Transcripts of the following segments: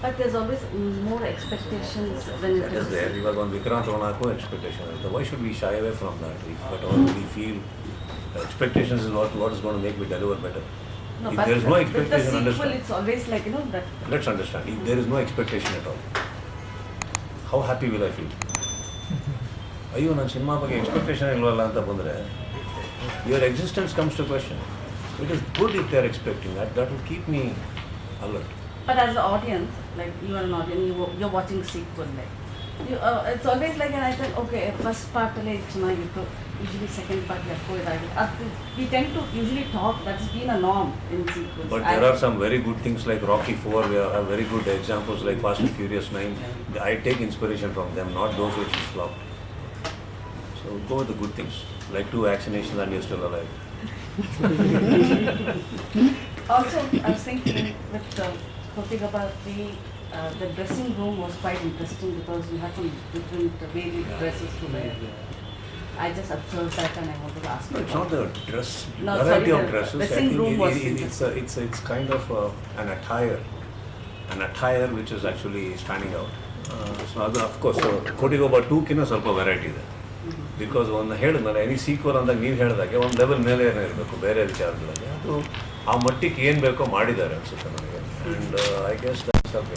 But there's always more expectations when That it is is. there. Iವಾಗ ಒಂದು Vikrant ರೋಣಕ್ಕೂ expectation ಇರುತ್ತೆ. Why should we shy away from that? If at all we feel expectations is what is going to make me deliver better. No, If but there is no with the expectation, sequel, understand. it's always like, that. Let's understand. If there is no expectation at all, how happy will I feel? ಅಯ್ಯೋ ನನ್ನ cinema ಬಗ್ಗೆ expectation ಇಲ್ವಲ್ಲ ಅಂತ ಬಂದರೆ your existence comes to question. It is good if they are expecting that will keep me alert. But as an audience, like you are an audience, you're watching sequel, like it's always like, and I think, okay, first part ಚೆನ್ನಾಗಿತ್ತು, usually second part we tend to usually talk. That's been a norm in sequels. But there are some very good things like Rocky 4. We have very good examples like Fast and Furious 9. I take inspiration from them, not those which is flopped. So go with the good things, like 2 vaccinations and you're still alive. Also, I was thinking with Kotigaba, the dressing room was quite interesting because you had some different varied dresses to wear. I just observed that and I wanted to ask you. No, it's not the dress, No, variety sorry, of the dresses. dressing room was It's kind of an attire which is actually standing out. So of course, Kotigaba 2 ಕಿನ್ನ ಸ್ವಲ್ಪ variety ಇದೆ. Because ಒಂದು ಹೇಳಿದ್ನಲ್ಲ, any sequel ಅಂದಾಗ ನೀವು ಹೇಳಿದಾಗೆ ಒಂದು level ಮೇಲೆ ಇರಬೇಕು ಬೇರೆ ವಿಚಾರಗಳಲ್ಲಿ. ಅದು ಆ ಮಟ್ಟಿಗೆ ಏನು ಬೇಕೋ ಮಾಡಿದ್ದಾರೆ ಅನ್ಸುತ್ತೆ ನನಗೆ. And I guess that's okay.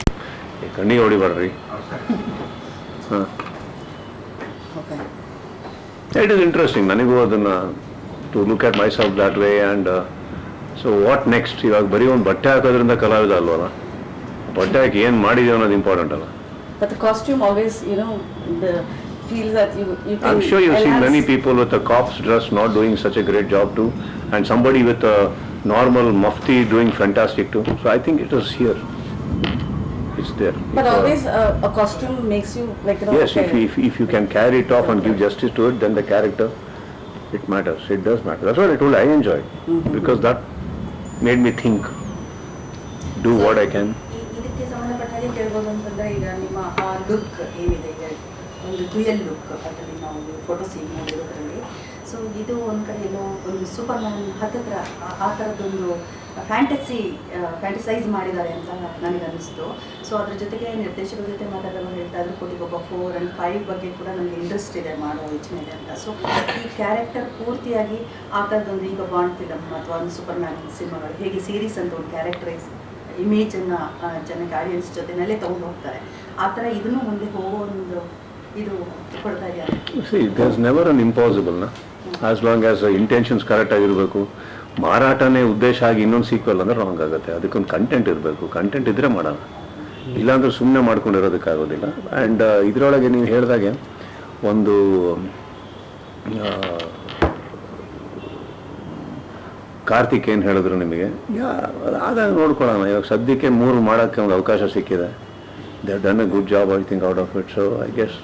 ಈ ಕಣ್ಣಿಗೆ ಹೊಡಿಬಾರ್ರಿ. ಹಾಂ, ಇಟ್ ಈಸ್ ಇಂಟ್ರೆಸ್ಟಿಂಗ್. ನನಗೂ ಅದನ್ನು to look at myself that way. And so what next? ಇವಾಗ ಬರೀ ಒಂದು ಬಟ್ಟೆ ಹಾಕೋದ್ರಿಂದ ಕಲಾವಿದ ಅಲ್ವಲ್ಲ, ಬಟ್ಟೆ ಹಾಕಿ ಏನು ಮಾಡಿದೀವಿ ಅನ್ನೋದು ಇಂಪಾರ್ಟೆಂಟ್ ಅಲ್ಲ. But the costume always, feels that you can. I'm sure you've seen many people with a cop's dress not doing such a great job too, and somebody with a normal mufti doing fantastic too. So I think it is here. It's there. But always a costume makes you like, Yes, if you can carry it off and give justice to it, then the character, it matters. It does matter. That's what I told you, I enjoy because that made me think, do what I can. ಇದಕ್ಕೆ ಸಂಬಂಧಪಟ್ಟ ಹಾಗೆ ಕೇಳ್ಬೋದು ಅಂತಂದ್ರೆ, ಈಗ ನಿಮ್ಮ ಆ look ಏನಿದೆ, ಈಗ ಒಂದು ಡ್ಯುಯಲ್ ಲುಕ್ ಅದರಲ್ಲಿ ನಾವು ಫೋಟೋ ಸೀನ್ ನೋಡಿರೋದ್ರಲ್ಲಿ, ಸೊ ಇದು ಒಂದು ಕಡೆ ಏನೋ ಒಂದು ಸೂಪರ್ ಮ್ಯಾನ್ ಹತ್ತಿರ ಆ ಥರದ್ದೊಂದು ಫ್ಯಾಂಟಸೈಸ್ ಮಾಡಿದ್ದಾರೆ ಅಂತ ನನಗೆ ಅನ್ನಿಸ್ತು. ಸೊ ಅದ್ರ ಜೊತೆಗೆ ನಿರ್ದೇಶಕರ ಜೊತೆ ಮಾತಾಡೋದು ಹೇಳ್ತಾ ಇದ್ರು, Kotigaba 4 and 5 ಬಗ್ಗೆ ಕೂಡ ನನಗೆ ಇಂಟ್ರೆಸ್ಟ್ ಇದೆ, ಮಾಡೋ ಯೋಚನೆ ಇದೆ ಅಂತ. ಸೊ ಈ ಕ್ಯಾರೆಕ್ಟರ್ ಪೂರ್ತಿಯಾಗಿ ಆ ಥರದ್ದೊಂದು, ಈಗ ಬಾಂಡ್ ಫಿಲಮ್ ಅಥವಾ ಒಂದು ಸೂಪರ್ ಮ್ಯಾನ್ ಸಿನಿಮಾಗಳು ಹೇಗೆ ಸೀರೀಸ್ ಅಂತ ಒಂದು ಕ್ಯಾರೆಕ್ಟರೈಸ್ ಇಮೇಜನ್ನು ಜನಕ್ಕೆ ಆಡಿಯನ್ಸ್ ಜೊತೆನಲ್ಲೇ ತೊಗೊಂಡು ಹೋಗ್ತಾರೆ, ಆ ಥರ ಇದನ್ನು ಮುಂದೆ ಹೋಗೋ ಒಂದು ಇದು ಕೊಡ್ತಾ ಇದೆಯಾ? See, there's never an impossible, na? As long as intentions correct ಆಗಿರಬೇಕು. ಮಾರಾಟನೇ ಉದ್ದೇಶ ಆಗಿ ಇನ್ನೊಂದು ಸೀಕ್ವಲ್ ಅಂದರೆ ರಾಂಗ್ ಆಗುತ್ತೆ. ಅದಕ್ಕೊಂದು ಕಂಟೆಂಟ್ ಇರಬೇಕು. ಕಂಟೆಂಟ್ ಇದ್ದರೆ ಮಾಡೋಣ, ಇಲ್ಲಾಂದ್ರೆ ಸುಮ್ಮನೆ ಮಾಡ್ಕೊಂಡಿರೋದಕ್ಕಾಗೋದಿಲ್ಲ. ಆ್ಯಂಡ್ ಇದರೊಳಗೆ ನೀವು ಹೇಳಿದಾಗೆ ಒಂದು ಕಾರ್ತಿಕ್ ಏನು ಹೇಳಿದ್ರು ನಿಮಗೆ, ಆದಾಗ ನೋಡ್ಕೊಳ್ಳೋಣ. ಇವಾಗ ಸದ್ಯಕ್ಕೆ 3 ಮಾಡೋಕ್ಕೆ ಒಂದು ಅವಕಾಶ ಸಿಕ್ಕಿದೆ. They have done A good job I think out of it. So I guess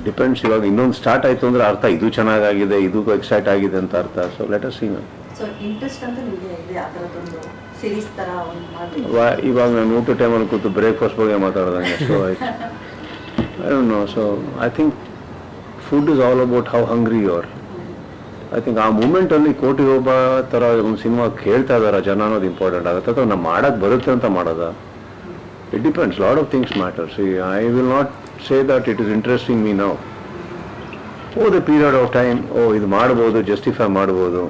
depends. ಇವಾಗ ಇನ್ನೊಂದು ಸ್ಟಾರ್ಟ್ ಆಯಿತು ಅಂದರೆ ಅರ್ಥ ಇದು ಚೆನ್ನಾಗಾಗಿದೆ, ಇದು ಎಕ್ಸೈಟ್ ಆಗಿದೆ ಅಂತ ಅರ್ಥ. So let us see now. So interest ಅಂತ ನಿಮಗೆ ಇದೆ ಆ ಥರದ್ದೊಂದು ಸೀರೀಸ್ ಥರ ಒಂದು ಮಾಡಿ? ಇವಾಗ ನಾನು ಊಟ ಟೈಮಲ್ಲಿ ಕೂತು ಬ್ರೇಕ್ಫಾಸ್ಟ್ ಬಗ್ಗೆ ಮಾತಾಡ್ದಂಗೆ. So I don't know. So I think food is all about how hungry you are. I think ಆ ಮೂಮೆಂಟಲ್ಲಿ Kotigaba ಥರ ಒಂದು ಸಿನಿಮಾ ಕೇಳ್ತಾ ಇದ್ದಾರೆ ಜನ ಅನ್ನೋದು ಇಂಪಾರ್ಟೆಂಟ್ ಆಗುತ್ತೆ, ಅಥವಾ ನಾವು ಮಾಡೋಕ್ಕೆ ಬರುತ್ತೆ ಅಂತ ಮಾಡೋದ? It depends. Lot of things matter. C, I will not say that it is interesting me now. The period of time, ಇದು ಮಾಡ್ಬೋದು, ಜಸ್ಟಿಫೈ ಮಾಡ್ಬೋದು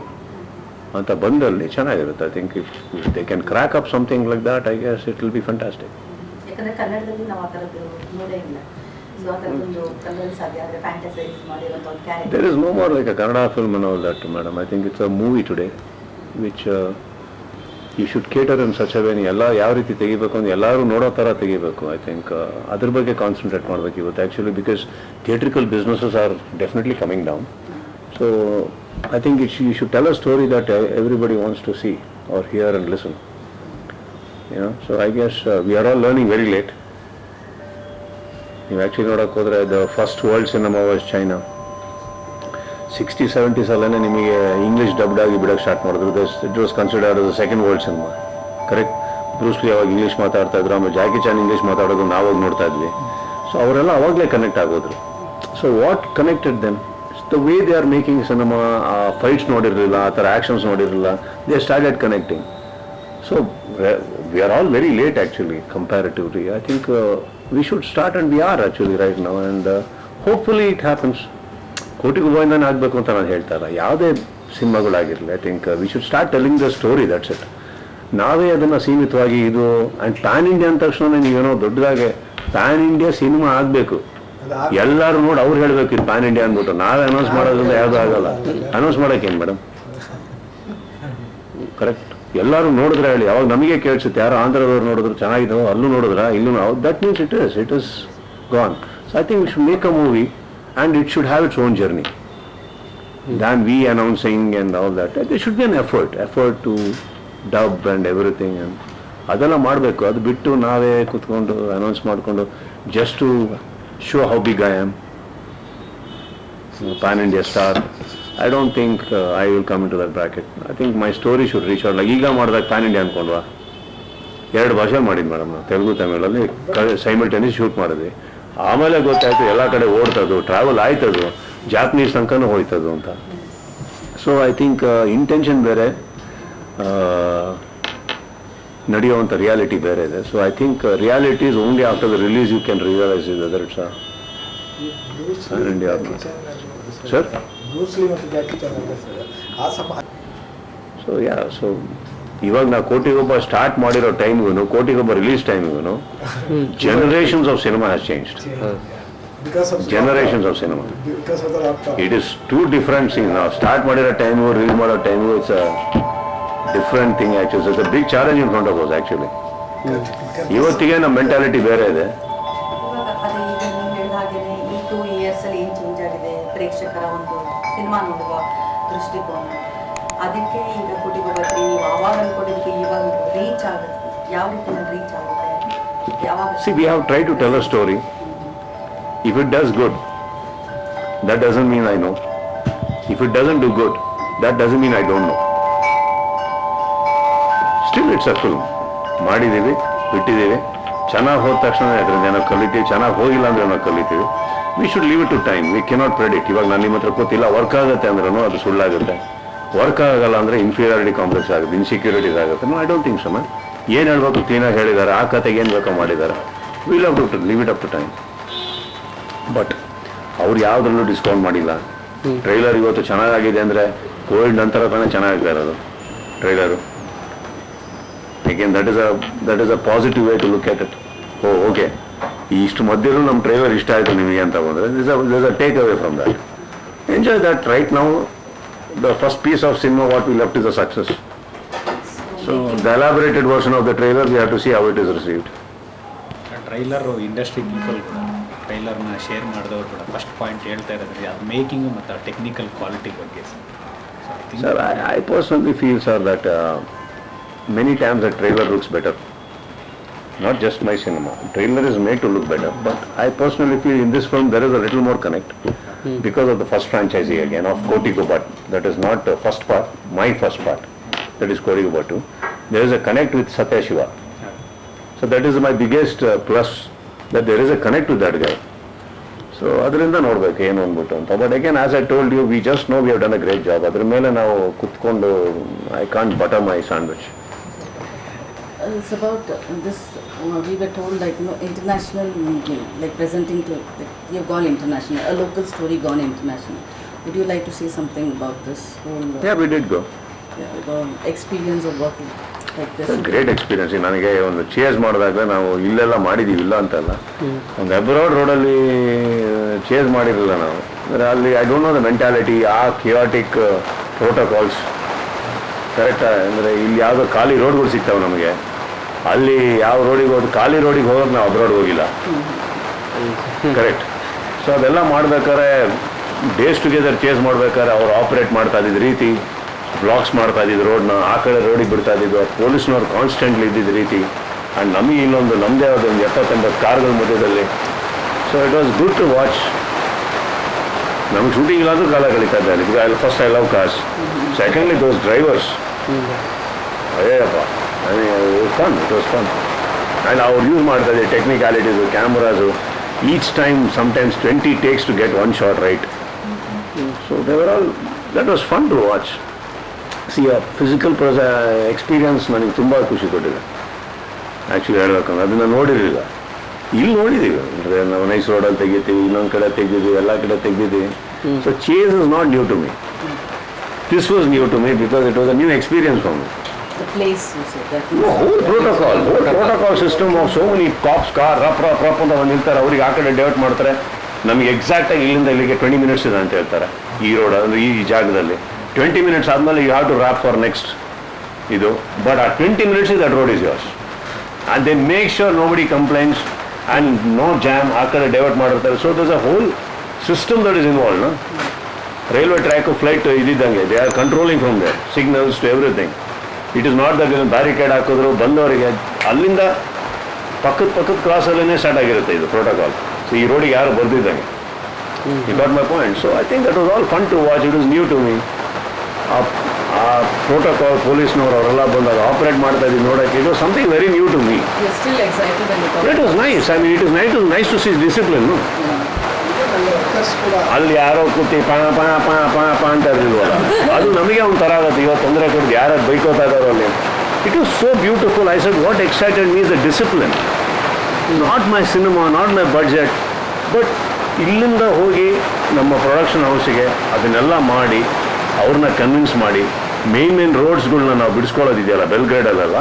ಅಂತ ಬಂದಲ್ಲಿ ಚೆನ್ನಾಗಿರುತ್ತೆ. I think if they can crack up something like that, I guess it will be fantastic. ಯಾಕಂದರೆ ಕನ್ನಡದಲ್ಲಿ ನಾವು ಆ ಥರದ್ದು ನೋಡೇ ಇಲ್ಲ. ಸೊ ಆ ಥರದ್ದೊಂದು ಕನ್ನಡದಲ್ಲಿ ಸಾಧ್ಯ ಆದರೆ ಫ್ಯಾಂಟಸೈಸ್ ಮಾಡಿರೋಂಥ ಒಂದು character. There is no more like a Kannada film and all that, madam. I think it's a movie today which you should cater in such a way. ಎಲ್ಲ ಯಾವ ರೀತಿ ತೆಗಿಬೇಕು ಅಂತ ಎಲ್ಲರೂ ನೋಡೋ ಥರ ತೆಗಿಬೇಕು. ಐ ಥಿಂಕ್ ಅದ್ರ ಬಗ್ಗೆ ಕಾನ್ಸಂಟ್ರೇಟ್ ಮಾಡಬೇಕು ಇವತ್ತು actually, because theatrical businesses are definitely coming down. So I think you should tell a story that everybody wants to see or hear and listen. So I guess we are all learning very late. ನೀವು actually ನೋಡೋಕೆ ಹೋದರೆ the first world cinema was China. 60s 70s ಅಲ್ಲೇ ನಿಮಗೆ English dubbed ಆಗಿ ಬಿಡೋಕ್ಕೆ start ಮಾಡಿದ್ರು. It was considered as a second world cinema. Correct. Bruce Lee ಅವಾಗ English ಮಾತಾಡ್ತಾ ಇದ್ರು, ಆಮೇಲೆ ಜಾಕಿ ಚಾನ್ ಇಂಗ್ಲೀಷ್ ಮಾತಾಡೋದು ನಾವಾಗ ನೋಡ್ತಾ ಇದ್ವಿ. ಸೊ ಅವರೆಲ್ಲ ಅವಾಗಲೇ ಕನೆಕ್ಟ್ ಆಗೋದ್ರು. So what connected them? The way they are making cinema. Fights ನೋಡಿರಲಿಲ್ಲ, ಆ ಥರ ಆ್ಯಕ್ಷನ್ಸ್ ನೋಡಿರಲಿಲ್ಲ. They started connecting. So we are all very late actually comparatively. I think we should start, and we are actually right now, and hopefully it happens. ಕೋಟಿಗೂ ಗೋವಿಂದನೇ ಆಗಬೇಕು ಅಂತ ನಾನು ಹೇಳ್ತಾ ಇಲ್ಲ, ಯಾವುದೇ ಸಿನಿಮಾಗಳಾಗಿರಲಿ. I think we should start telling the story, that's it. ನಾವೇ ಅದನ್ನು ಸೀಮಿತವಾಗಿ ಇದು ಆ್ಯಂಡ್ ಪ್ಯಾನ್ ಇಂಡಿಯಾ ಅಂದ ತಕ್ಷಣ ನೀವೇನೋ ದೊಡ್ಡದಾಗೆ ಪ್ಯಾನ್ ಇಂಡಿಯಾ ಸಿನಿಮಾ ಆಗಬೇಕು, ಎಲ್ಲರೂ ನೋಡಿ ಅವ್ರು ಹೇಳಬೇಕು ಇದು ಪ್ಯಾನ್ ಇಂಡಿಯಾ ಅಂದ್ಬಿಟ್ಟು. ನಾವೇ ಅನೌನ್ಸ್ ಮಾಡೋದ್ರಿಂದ ಯಾವುದೂ ಆಗಲ್ಲ. ಅನೌನ್ಸ್ ಮಾಡೋಕ್ಕೇನು ಮೇಡಮ್, ಕರೆಕ್ಟ್? ಎಲ್ಲರೂ ನೋಡಿದ್ರೆ ಹೇಳಿ, ಅವಾಗ ನಮಗೆ ಕೇಳಿಸುತ್ತೆ, ಯಾರೋ ಆಂಧ್ರದವ್ರು ನೋಡಿದ್ರು ಚೆನ್ನಾಗಿದ್ದವು, ಅಲ್ಲೂ ನೋಡಿದ್ರ ಇಲ್ಲೂ ನಾವು, that means it is gone. So I think we should make a movie and it should have its own journey than we announcing and all that. There should be an effort to dub and everything, and ಅದೆಲ್ಲ ಮಾಡಬೇಕು. ಅದು ಬಿಟ್ಟು ನಾವೇ ಕೂತ್ಕೊಂಡು announce ಮಾಡಿಕೊಂಡು just to show how big I am, pan India star, I don't think I will come into that bracket. I think my story should reach out. ಈಗ ಮಾಡಿದಾಗ PAN India ಅಂದ್ಕೊಂಡ್ವಾ, 2 ಭಾಷೆ ಮಾಡಿದ್ದು ಮೇಡಮ್ ನಾವು, Telugu ತಮಿಳಲ್ಲಿ simultaneous shoot ಮಾಡಿದ್ವಿ. ಆಮೇಲೆ ಗೊತ್ತಾಯ್ತು ಎಲ್ಲ ಕಡೆ ಓಡ್ತದ್ದು, ಟ್ರಾವೆಲ್ ಆಯ್ತದು, ಜಾಪನೀಸ್ ತನಕನೂ ಹೋಯ್ತದು ಅಂತ. ಸೊ ಐ ಥಿಂಕ್ ಇಂಟೆನ್ಷನ್ ಬೇರೆ, ನಡೆಯುವಂಥ ರಿಯಾಲಿಟಿ ಬೇರೆ ಇದೆ. So I think reality is only after the release you can realise is whether it's pan India. Sir so yeah, so ಇವಾಗ ನಾವು ಕೋಟಿಗೊಬ್ಬ ಸ್ಟಾರ್ಟ್ ಮಾಡಿರೋ ಟೈಮ್ಗೂ ಕೋಟಿಗೊಬ್ಬ ರಿಲೀಸ್ ಟೈಮ್ಗೂ generations of cinema has changed. Generations of cinema. It is two different things now. Start ಮಾಡಿರೋ time, release ಮಾಡೋ time, it's a different thing actually. It's a big challenge in front of us actually. ಇವತ್ತಿಗೆ ನಮ್ಮ mentality ಬೇರೆ ಇದೆ. ಇವಾಗ ಅದೇ ಈಗ ನೀವು ಹೇಳಿದ ಹಾಗೆಯೇ ಈ 2 years ಅಲ್ಲಿ ಏನು ಚೇಂಜ್ ಆಗಿದೆ ಪ್ರೇಕ್ಷಕರ ಒಂದು ಸಿನಿಮಾ ನೋಡುವ ದೃಷ್ಟಿಕೋನ, ಅದಕ್ಕೆ ಈಗ ಕೋಟಿಗೊಬ್ಬ ನೀವು ಆವಾಗ ಅನ್ಕೊಂಡಿದ್ದಕ್ಕೆ ಇವಾಗ ರೀಚ್ ಆಗುತ್ತೆ, ಯಾವ ರೀತಿಯಲ್ಲಿ ರೀಚ್ ಆಗುತ್ತೆ, ಯಾವಾಗ? See, we have tried to tell a story. If it does good, that doesn't mean I know. If it doesn't do good, that doesn't mean I don't know. Still it's a film. ಮಾಡಿದ್ದೀವಿ, ಬಿಟ್ಟಿದ್ದೀವಿ. ಚೆನ್ನಾಗಿ ಹೋದ ತಕ್ಷಣ ಅದರಿಂದ ಏನೋ ಕಲಿತೀವಿ, ಚೆನ್ನಾಗಿ ಹೋಗಿಲ್ಲ ಅಂದ್ರೆ ಏನೋ ಕಲಿತೀವಿ. We should leave it to time. We cannot predict. ಇವಾಗ ನಾನು ನಿಮ್ಮ ಹತ್ರ ಗೊತ್ತಿಲ್ಲ ವರ್ಕ್ ಆಗುತ್ತೆ ಅಂದ್ರೂ ಅದು ಸುಳ್ಳಾಗುತ್ತೆ, ವರ್ಕ್ ಆಗಲ್ಲ ಅಂದರೆ ಇನ್ಫೀರಿಯಾರಿಟಿ ಕಾಂಪ್ಲೆಕ್ಸ್ ಆಗುತ್ತೆ, ಇನ್ಸೆಕ್ಯೂರಿಟೀಸ್ ಆಗುತ್ತೆ. No, I don't think so ma'am. ಏನು ಹೇಳ್ಬೇಕು ಕ್ಲೀನಾಗಿ ಹೇಳಿದ್ದಾರೆ, ಆ ಕತೆಗೆ ಏನು ಬೇಕೋ ಮಾಡಿದ್ದಾರೆ. We love to leave it up to time. But ಅವ್ರು ಯಾವುದ್ರಲ್ಲೂ ಡಿಸ್ಕೌಂಟ್ ಮಾಡಿಲ್ಲ. ಟ್ರೈಲರ್ ಇವತ್ತು ಚೆನ್ನಾಗಿದೆ ಅಂದರೆ ಕೋವಿಡ್ ನಂತರ ತಾನೇ ಚೆನ್ನಾಗಿದೆ ಇರೋದು ಟ್ರೈಲರು. ಏಕೆಂದ್ರೆ that is a positive way to look at it. Okay, ಇಷ್ಟು ಮಧ್ಯಲ್ಲೂ ನಮ್ಮ ಟ್ರೈಲರ್ ಇಷ್ಟ ಆಯಿತು ನಿಮಗೆ ಅಂತ ಬಂದರೆ this a take away from that. Enjoy that. Right ನಾವು the first piece of cinema what we left is a success. So the elaborated version of the trailer we have to see how it is received. Trailer industry people ಕೂಡ ಟ್ರೈಲರ್ನ share ಮಾಡಿದವರು ಕೂಡ first point ಹೇಳ್ತಾ ಇರೋದ್ರಿ ಅದು making ಮತ್ತು technical quality ಬಗ್ಗೆ. Sir, I personally feel, sir, that many times the trailer looks better. Not just my cinema. Trailer is made to look better, but I personally feel in this film there is a little more connect. Because of the first franchisee again of Kotigubba, that is not the first part, my first part, that is Kotigubba 2. There is a connect with Satya Shiva. So that is my biggest plus, that there is a connect with that guy. So ಅದರಿಂದ ನೋಡ್ಬೇಕು ಏನು ಅಂದ್ಬಿಟ್ಟು ಅಂತ. But again as I told you, we just know we have done a great job. ಅದ್ರ ಮೇಲೆ ನಾವು ಕುತ್ಕೊಂಡು I can't butter my sandwich. It's about this, we were told like, international medium, like presenting to, like, you've gone international, a local story gone international. Would you like to say something about this whole Yeah, we did go. the experience of working like this? Great experience. ನನಗೆ ಒಂದು chase ಮಾಡಿದಾಗ ನಾವು ಇಲ್ಲೆಲ್ಲ ಮಾಡಿದ್ದೀವಿ, ಇಲ್ಲ ಅಂತಲ್ಲ. ಒಂದು abroad ರೋಡಲ್ಲಿ ಚೇಸ್ ಮಾಡಿರಲಿಲ್ಲ ನಾವು. ಅಂದರೆ ಅಲ್ಲಿ I don't know the mentality, ಆ ಕಿಯಾಟಿಕ್ ಪ್ರೋಟೋಕಾಲ್ಸ್ ಕರೆಕ್ಟಾ. ಅಂದರೆ ಇಲ್ಲಿ ಯಾವುದೋ ಖಾಲಿ ರೋಡ್ಗಳು ಸಿಗ್ತಾವೆ ನಮಗೆ, ಅಲ್ಲಿ ಯಾವ ರೋಡಿಗೆ ಹೋದ್ರು ಖಾಲಿ ರೋಡಿಗೆ ಹೋಗೋಕೆ ನಾವು ಅಬ್ರಾಡ್ ಹೋಗಿಲ್ಲ. ಕರೆಕ್ಟ್. ಸೊ ಅದೆಲ್ಲ ಮಾಡ್ಬೇಕಾದ್ರೆ ಡೇಸ್ ಟುಗೆದರ್ ಚೇಸ್ ಮಾಡ್ಬೇಕಾದ್ರೆ ಅವ್ರು ಆಪ್ರೇಟ್ ಮಾಡ್ತಾ ಇದ್ದಿದ್ದ ರೀತಿ, ಬ್ಲಾಕ್ಸ್ ಮಾಡ್ತಾ ಇದ್ದಿದ್ದು ರೋಡ್ನ, ಆ ಕಡೆ ರೋಡಿಗೆ ಬಿಡ್ತಾ ಇದ್ದಿದ್ದು, ಪೊಲೀಸ್ನವ್ರು ಕಾನ್ಸ್ಟೆಂಟ್ಲಿ ಇದ್ದಿದ್ದ ರೀತಿ. ಆ್ಯಂಡ್ ನಮಗೆ ಇನ್ನೊಂದು ನಮ್ಮದೇ ಆದ ಒಂದು 70-80 ಕಾರ್ಗಳ ಮಧ್ಯದಲ್ಲಿ. So it was good to watch. ನಮ್ಗೆ ಶೂಟಿಂಗ್ ಇಲ್ಲಾಂದ್ರೂ ಕಾಲ ಕಳೀತಾ ಇದ್ದಾರೆ. Because first I love cars, secondly those drivers, Ayyappa, it was fun. And ಅವ್ರು ಯೂಸ್ ಮಾಡ್ತಾ ಇದ್ದಾರೆ technicalities, cameras. Each time sometimes 20 takes to get one shot right. So they were all, that was fun to watch. C physical experience ನನಗೆ ತುಂಬ ಖುಷಿ ಕೊಟ್ಟಿದೆ actually ಹೇಳ್ಬೇಕಂದ್ರೆ ಅದನ್ನು ನೋಡಿರಲಿಲ್ಲ. ಇಲ್ಲಿ ನೋಡಿದ್ದೀವಿ ಅಂದರೆ ನಾವು ನೈಸ್ ರೋಡಲ್ಲಿ ತೆಗಿತೀವಿ, ಇನ್ನೊಂದು ಕಡೆ ತೆಗೆದಿದ್ದೀವಿ, ಎಲ್ಲ ಕಡೆ ತೆಗೆದಿದ್ದೀವಿ. So chase is not new to me. This was new to me because it was a new experience for me. The place you said that is whole protocol system of so many cops car ರಪ್ ಅಂತ ಬಂದು ನಿಲ್ತಾರೆ, ಅವ್ರಿಗೆ ಆ ಕಡೆ divert ಮಾಡ್ತಾರೆ. ನಮಗೆ ಎಕ್ಸಾಕ್ಟಾಗಿ ಇಲ್ಲಿಂದ ಇಲ್ಲಿಗೆ 20 minutes ಇದೆ ಅಂತ ಹೇಳ್ತಾರೆ ಈ ರೋಡ್ ಅಂದರೆ ಈ ಜಾಗದಲ್ಲಿ. 20 minutes ಆದಮೇಲೆ you have to wrap for next ಇದು. ಬಟ್ ಆ 20 minutes that road is yours and they make sure nobody complaints and no jam. ಆ ಕಡೆ ಡೈವರ್ಟ್ ಮಾಡಿರ್ತಾರೆ. So thus a whole system that is involve. Railway track flight ಇದ್ದಿದ್ದಂಗೆ they are controlling from there signals to everything. It is not that barricade ಹಾಕಿದ್ರು ಬಂದವರಿಗೆ ಅಲ್ಲಿಂದ ಪಕ್ಕದ ಕ್ರಾಸಲ್ಲೇ start ಆಗಿರುತ್ತೆ ಇದು ಪ್ರೋಟೋಕಾಲ್. ಸೊ ಈ ರೋಡಿಗೆ ಯಾರು ಬರ್ದಿದ್ದಂಗೆ. You got my point. So I think that was all fun to watch. It is new to me. ಆ ಪ್ರೋಟೋಕಾಲ್ ಪೊಲೀಸ್ನವರು ಅವರೆಲ್ಲ ಬಂದಾಗ ಆಪರೇಟ್ ಮಾಡ್ತಾ ಇದ್ದೀವಿ ನೋಡೋಕ್ಕೆ it was something very new to me. you're still excited when you talk. It was nice. I mean it is nice to see discipline. ಅಲ್ಲಿ ಯಾರೋ ಕೂತಿ ಪಾ ಪಾ ಪಾ ಪಾ ಪಾ ಅಂತ ಇರಲಿಲ್ವಲ್ಲ, ಅದು ನಮಗೆ ಒಂಥರ ಆಗುತ್ತೆ. ಇವತ್ತು ತೊಂದರೆ ಕೊಟ್ಟು ಯಾರು ಬೈಕೋತಾ ಇದ್ದಾರೋ ಅಲ್ಲಿ. It was so beautiful. I said what excited me is the discipline. Not my cinema, not my budget, but ಇಲ್ಲಿಂದ ಹೋಗಿ ನಮ್ಮ ಪ್ರೊಡಕ್ಷನ್ ಹೌಸಿಗೆ ಅದನ್ನೆಲ್ಲ ಮಾಡಿ ಅವ್ರನ್ನ ಕನ್ವಿನ್ಸ್ ಮಾಡಿ ಮೇನ್ ರೋಡ್ಸ್ಗಳನ್ನ ನಾವು ಬಿಡಿಸ್ಕೊಳ್ಳೋದಿದೆಯಲ್ಲ ಬೆಲ್ಗ್ರೇಡಲ್ಲೆಲ್ಲ,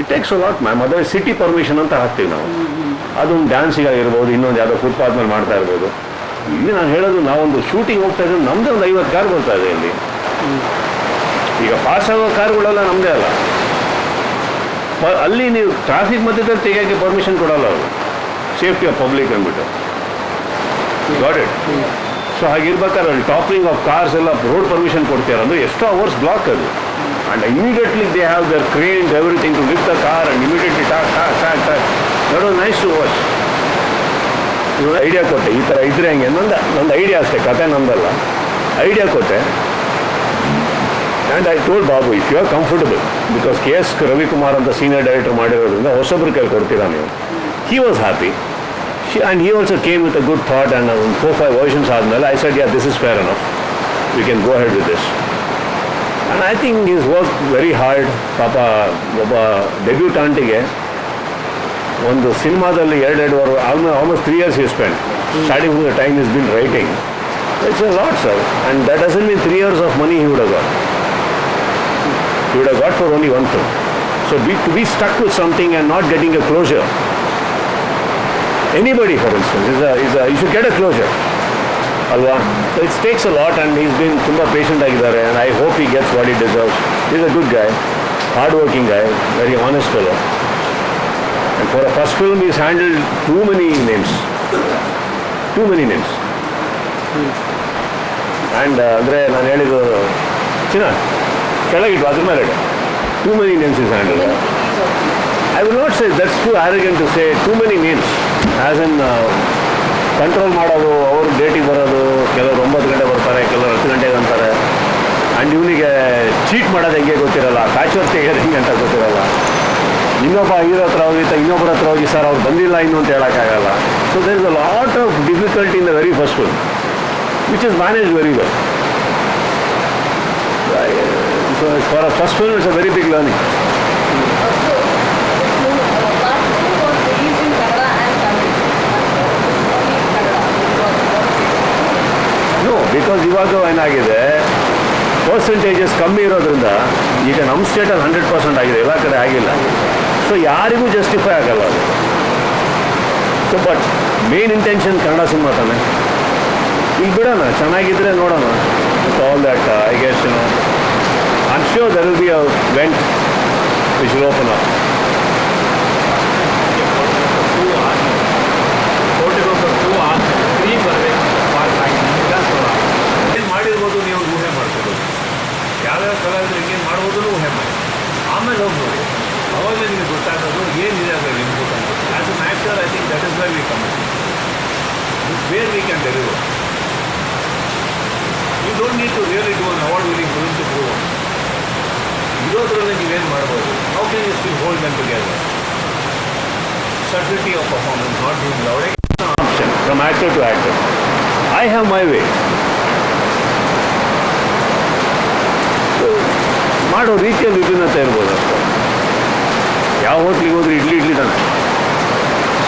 it takes a lot ma'am. ಅದೇ ಸಿಟಿ ಪರ್ಮಿಷನ್ ಅಂತ ಹಾಕ್ತೀವಿ ನಾವು. ಅದೊಂದು ಡ್ಯಾನ್ಸಿಗಾಗಿರ್ಬೋದು, ಇನ್ನೊಂದು ಯಾವುದೋ ಫುಟ್ಪಾತ್ ಮೇಲೆ ಮಾಡ್ತಾ ಇರ್ಬೋದು. ಇಲ್ಲಿ ನಾನು ಹೇಳೋದು ನಾವೊಂದು ಶೂಟಿಂಗ್ ಹೋಗ್ತಾ ಇದ್ದೀವಿ, ನಮ್ಮದೇ ಒಂದು 50 ಕಾರ್ ಬರ್ತಾ ಇದೆ ಇಲ್ಲಿ. ಈಗ ಪಾಸ್ ಆಗೋ ಕಾರ್ಗಳೆಲ್ಲ ನಮ್ಮದೇ ಅಲ್ಲ. ಅಲ್ಲಿ ನೀವು ಟ್ರಾಫಿಕ್ ಮಧ್ಯದಲ್ಲಿ ತೆಗಿಯೋಕ್ಕೆ ಪರ್ಮಿಷನ್ ಕೊಡೋಲ್ಲ ಅವರು, ಸೇಫ್ಟಿ ಆಫ್ ಪಬ್ಲಿಕ್ ಅಂದ್ಬಿಟ್ಟು. Got it. ಸೊ ಹಾಗಿರ್ಬೇಕಾದ್ರೆ ಅಲ್ಲಿ ಟಾಪಿಂಗ್ ಆಫ್ ಕಾರ್ಸ್ ಎಲ್ಲ ರೋಡ್ ಪರ್ಮಿಷನ್ ಕೊಡ್ತಾರೆ ಅಂದರೆ ಎಷ್ಟೋ ಅವರ್ಸ್ ಬ್ಲಾಕ್ ಅದು. And immediately they have their craned everything to lift the car and immediately talk. That was nice to watch. ಇವಾಗ idea ಕೊಟ್ಟೆ ಈ ಥರ ಇದ್ರೆ ಹೆಂಗೆ. ನಂದು ಐಡಿಯಾ ಅಷ್ಟೇ, ಕತೆ ನಮ್ಮದಲ್ಲ. ಐಡಿಯಾ ಕೊಟ್ಟೆ and I told Babu if you are comfortable, because KS Ravikumar ಅಂತ ಸೀನಿಯರ್ ಡೈರೆಕ್ಟರ್ ಮಾಡಿರೋದ್ರಿಂದ ಹೊಸಬ್ರ ಕೈಲಿ ಕೊಡ್ತೀರಾ ನೀವು. He was happy and he also came with a good thought. And ಒಂದು 4-5 ವರ್ಷನ್ಸ್ ಆದಮೇಲೆ I said yeah this is fair enough, we can go head with this. And I think is work very hard. ಪಾಪ ಒಬ್ಬ ಡೆಬ್ಯೂಟಾಂಟಿಗೆ ಒಂದು ಸಿನಿಮಾದಲ್ಲಿ 2 almost 3 years he spent. Starting from the time he's been writing. It's a lot, sir. And that doesn't mean 3 years of money he would have got. He would have got for only one film. So to be stuck with something and not getting a closure. Anybody, for instance, you should get a closure. Alva? So it takes a lot, and he's been tumba patient agidare, and I hope he gets what he deserves. He's a good guy, hard-working guy, very honest fellow. And for a first film, he's handled too many names. And ಅಂದರೆ ನಾನು ಹೇಳಿದ್ದು ಚಿನ್ನ ಕೆಳಗಿಟ್ಟು ಅದ್ರ ಮೇಲೆ too many names is handled. I will not say that's too arrogant to say too many names. As in control ಮಾಡೋದು, ಅವರು ಡೇಟಿಗೆ ಬರೋದು, ಕೆಲವರು 9 ಗಂಟೆ ಬರ್ತಾರೆ, ಕೆಲವರು 10 ಗಂಟೆಗೆ ಅಂತಾರೆ. ಆ್ಯಂಡ್ ಇವನಿಗೆ ಚೀಟ್ ಮಾಡೋದು ಹೆಂಗೆ ಗೊತ್ತಿರಲ್ಲ, ಪ್ಯಾಚ್ ತೆಗೆಯೋದು ಹೆಂಗೆ ಅಂತ ಗೊತ್ತಿರಲ್ಲ. ಇನ್ನೊಬ್ಬ ಹೀರೋ ಹತ್ರ ಹೋಗಿ ಇನ್ನೊಬ್ಬರ ಹತ್ರ ಹೋಗಿ ಸರ್ ಅವ್ರು ಬಂದಿಲ್ಲ ಇನ್ನು ಅಂತ ಹೇಳೋಕ್ಕಾಗಲ್ಲ. So there is a lot of difficulty in the very first film, which is manage very well. So for a first film it's a very big learning. No, because ಇವಾಗ ಏನಾಗಿದೆ, ಪರ್ಸೆಂಟೇಜಸ್ ಕಮ್ಮಿ ಇರೋದ್ರಿಂದ ಈಗ ನಮ್ಮ ಸ್ಟೇಟಲ್ಲಿ 100% ಆಗಿದೆ, ಎಲ್ಲ ಕಡೆ ಆಗಿಲ್ಲ. ಸೊ ಯಾರಿಗೂ ಜಸ್ಟಿಫೈ ಆಗಲ್ಲ ಅದು. So but main intention Kannada cinema ತಾನೆ. ಈಗ ಬಿಡೋಣ, ಚೆನ್ನಾಗಿದ್ದರೆ ನೋಡೋಣ. All that I guess I am sure there will be a vent which will open up. ಏನು ಮಾಡಿರ್ಬೋದು ನೀವು ಊಹೆ ಮಾಡ್ಬೋದು, ಯಾವ್ಯಾವ ಕಲಾವಿದರು ಹಿಂಗೇನು ಮಾಡ್ಬೋದು ಊಹೆ ಮಾಡಿ ಆಮೇಲೆ ಹೋಗ್ಬೋದು. ಅವಾಗಲೇ ನಿಮಗೆ ಗೊತ್ತಾಗೋದು ಏನಿದೆ ಅದರಲ್ಲಿ ಇನ್ಪುಟ್ ಅಂತ. As an actor I think that is where we come, where we can deliver. You don't need to really do an award winning film to prove. ಇರೋದ್ರಲ್ಲಿ ನೀವೇನು ಮಾಡ್ಬೋದು, how can you still hold them together. Subtlety of performance, not being loud. Option from actor to actor. I have my way. So ಮಾಡೋ ರೀತಿಯಲ್ಲಿ ವಿಭಿನ್ನತೆ ಇರ್ಬೋದು ಅಷ್ಟೇ. ಯಾವ ಹೋಟ್ಲಿಗೆ ಹೋದ್ರೆ ಇಡ್ಲಿ ತಾನೆ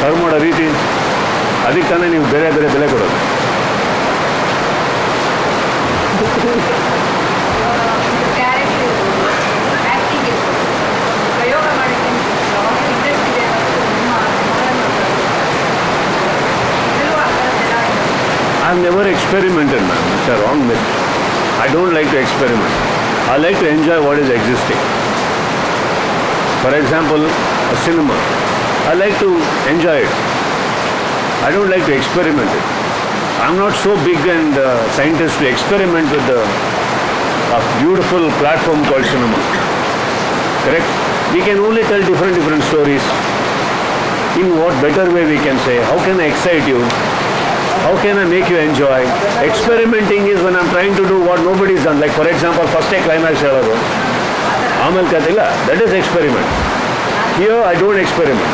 ಸರ್ವ್ ಮಾಡೋ ರೀತಿ, ಅದಕ್ಕೆ ತಾನೇ ನೀವು ಬೇರೆ ಬೇರೆ ಬೆಲೆ ಕೊಡೋದು. I've never experimented, man. It's a wrong myth. I don't like to experiment. I like to enjoy what is existing. For example, a cinema. I like to enjoy it. I don't like to experiment it. I'm not so big and scientist to experiment with a beautiful platform called cinema. Correct? We can only tell different stories. In what better way we can say? How can I excite you? How can I make you enjoy? Experimenting is when I'm trying to do what nobody's done. Like for example, first day climax ಹೇಳೋದು, ಆಮೇಲೆ ಕಥೆಲ್ಲ, that is experiment. Here I don't experiment.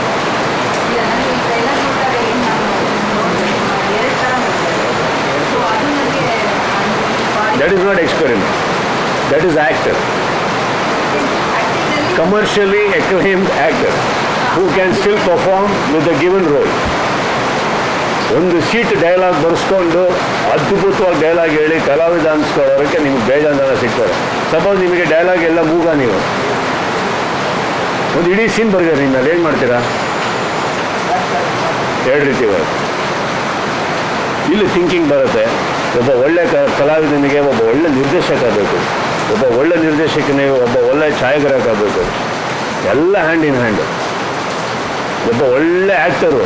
That is not experiment. That is actor. Commercially acclaimed actor who can still perform with a given role. ಒಂದು sheet dialogue ಬರೆಸ್ಕೊಂಡು ಅದ್ಭುತವಾಗಿ dialogue ಹೇಳಿ ಕಲಾವಿದ ಅನ್ಸ್ಕೊಳ್ಳೋದಕ್ಕೆ ನಿಮ್ಗೆ ಬೇಜಾನ್ ಜನ ಸಿಗ್ತಾರೆ. ಸಪೋಸ್ ನಿಮಗೆ ಡೈಲಾಗ್ ಎಲ್ಲ ಮೂಗ, ನೀವು ಒಂದು ಇಡೀ ಸೀನ್ ಬರ್ತಾರೆ, ನಿಮ್ಮಲ್ಲಿ ಏನು ಮಾಡ್ತೀರಾ? ಎರಡು ರೀತಿ ಬರುತ್ತೆ. ಇಲ್ಲಿ ಥಿಂಕಿಂಗ್ ಬರುತ್ತೆ. ಒಬ್ಬ ಒಳ್ಳೆ ಕಲಾವಿದನಿಗೆ ಒಬ್ಬ ಒಳ್ಳೆ ನಿರ್ದೇಶಕ ಆಗಬೇಕು, ಒಬ್ಬ ಒಳ್ಳೆ ನಿರ್ದೇಶಕನಿಗೆ ಒಬ್ಬ ಒಳ್ಳೆ ಛಾಯಾಗ್ರಾಹಕ ಆಗಬೇಕು, ಎಲ್ಲ ಹ್ಯಾಂಡ್ ಇನ್ ಹ್ಯಾಂಡ್. ಒಬ್ಬ ಒಳ್ಳೆ ಆ್ಯಕ್ಟರು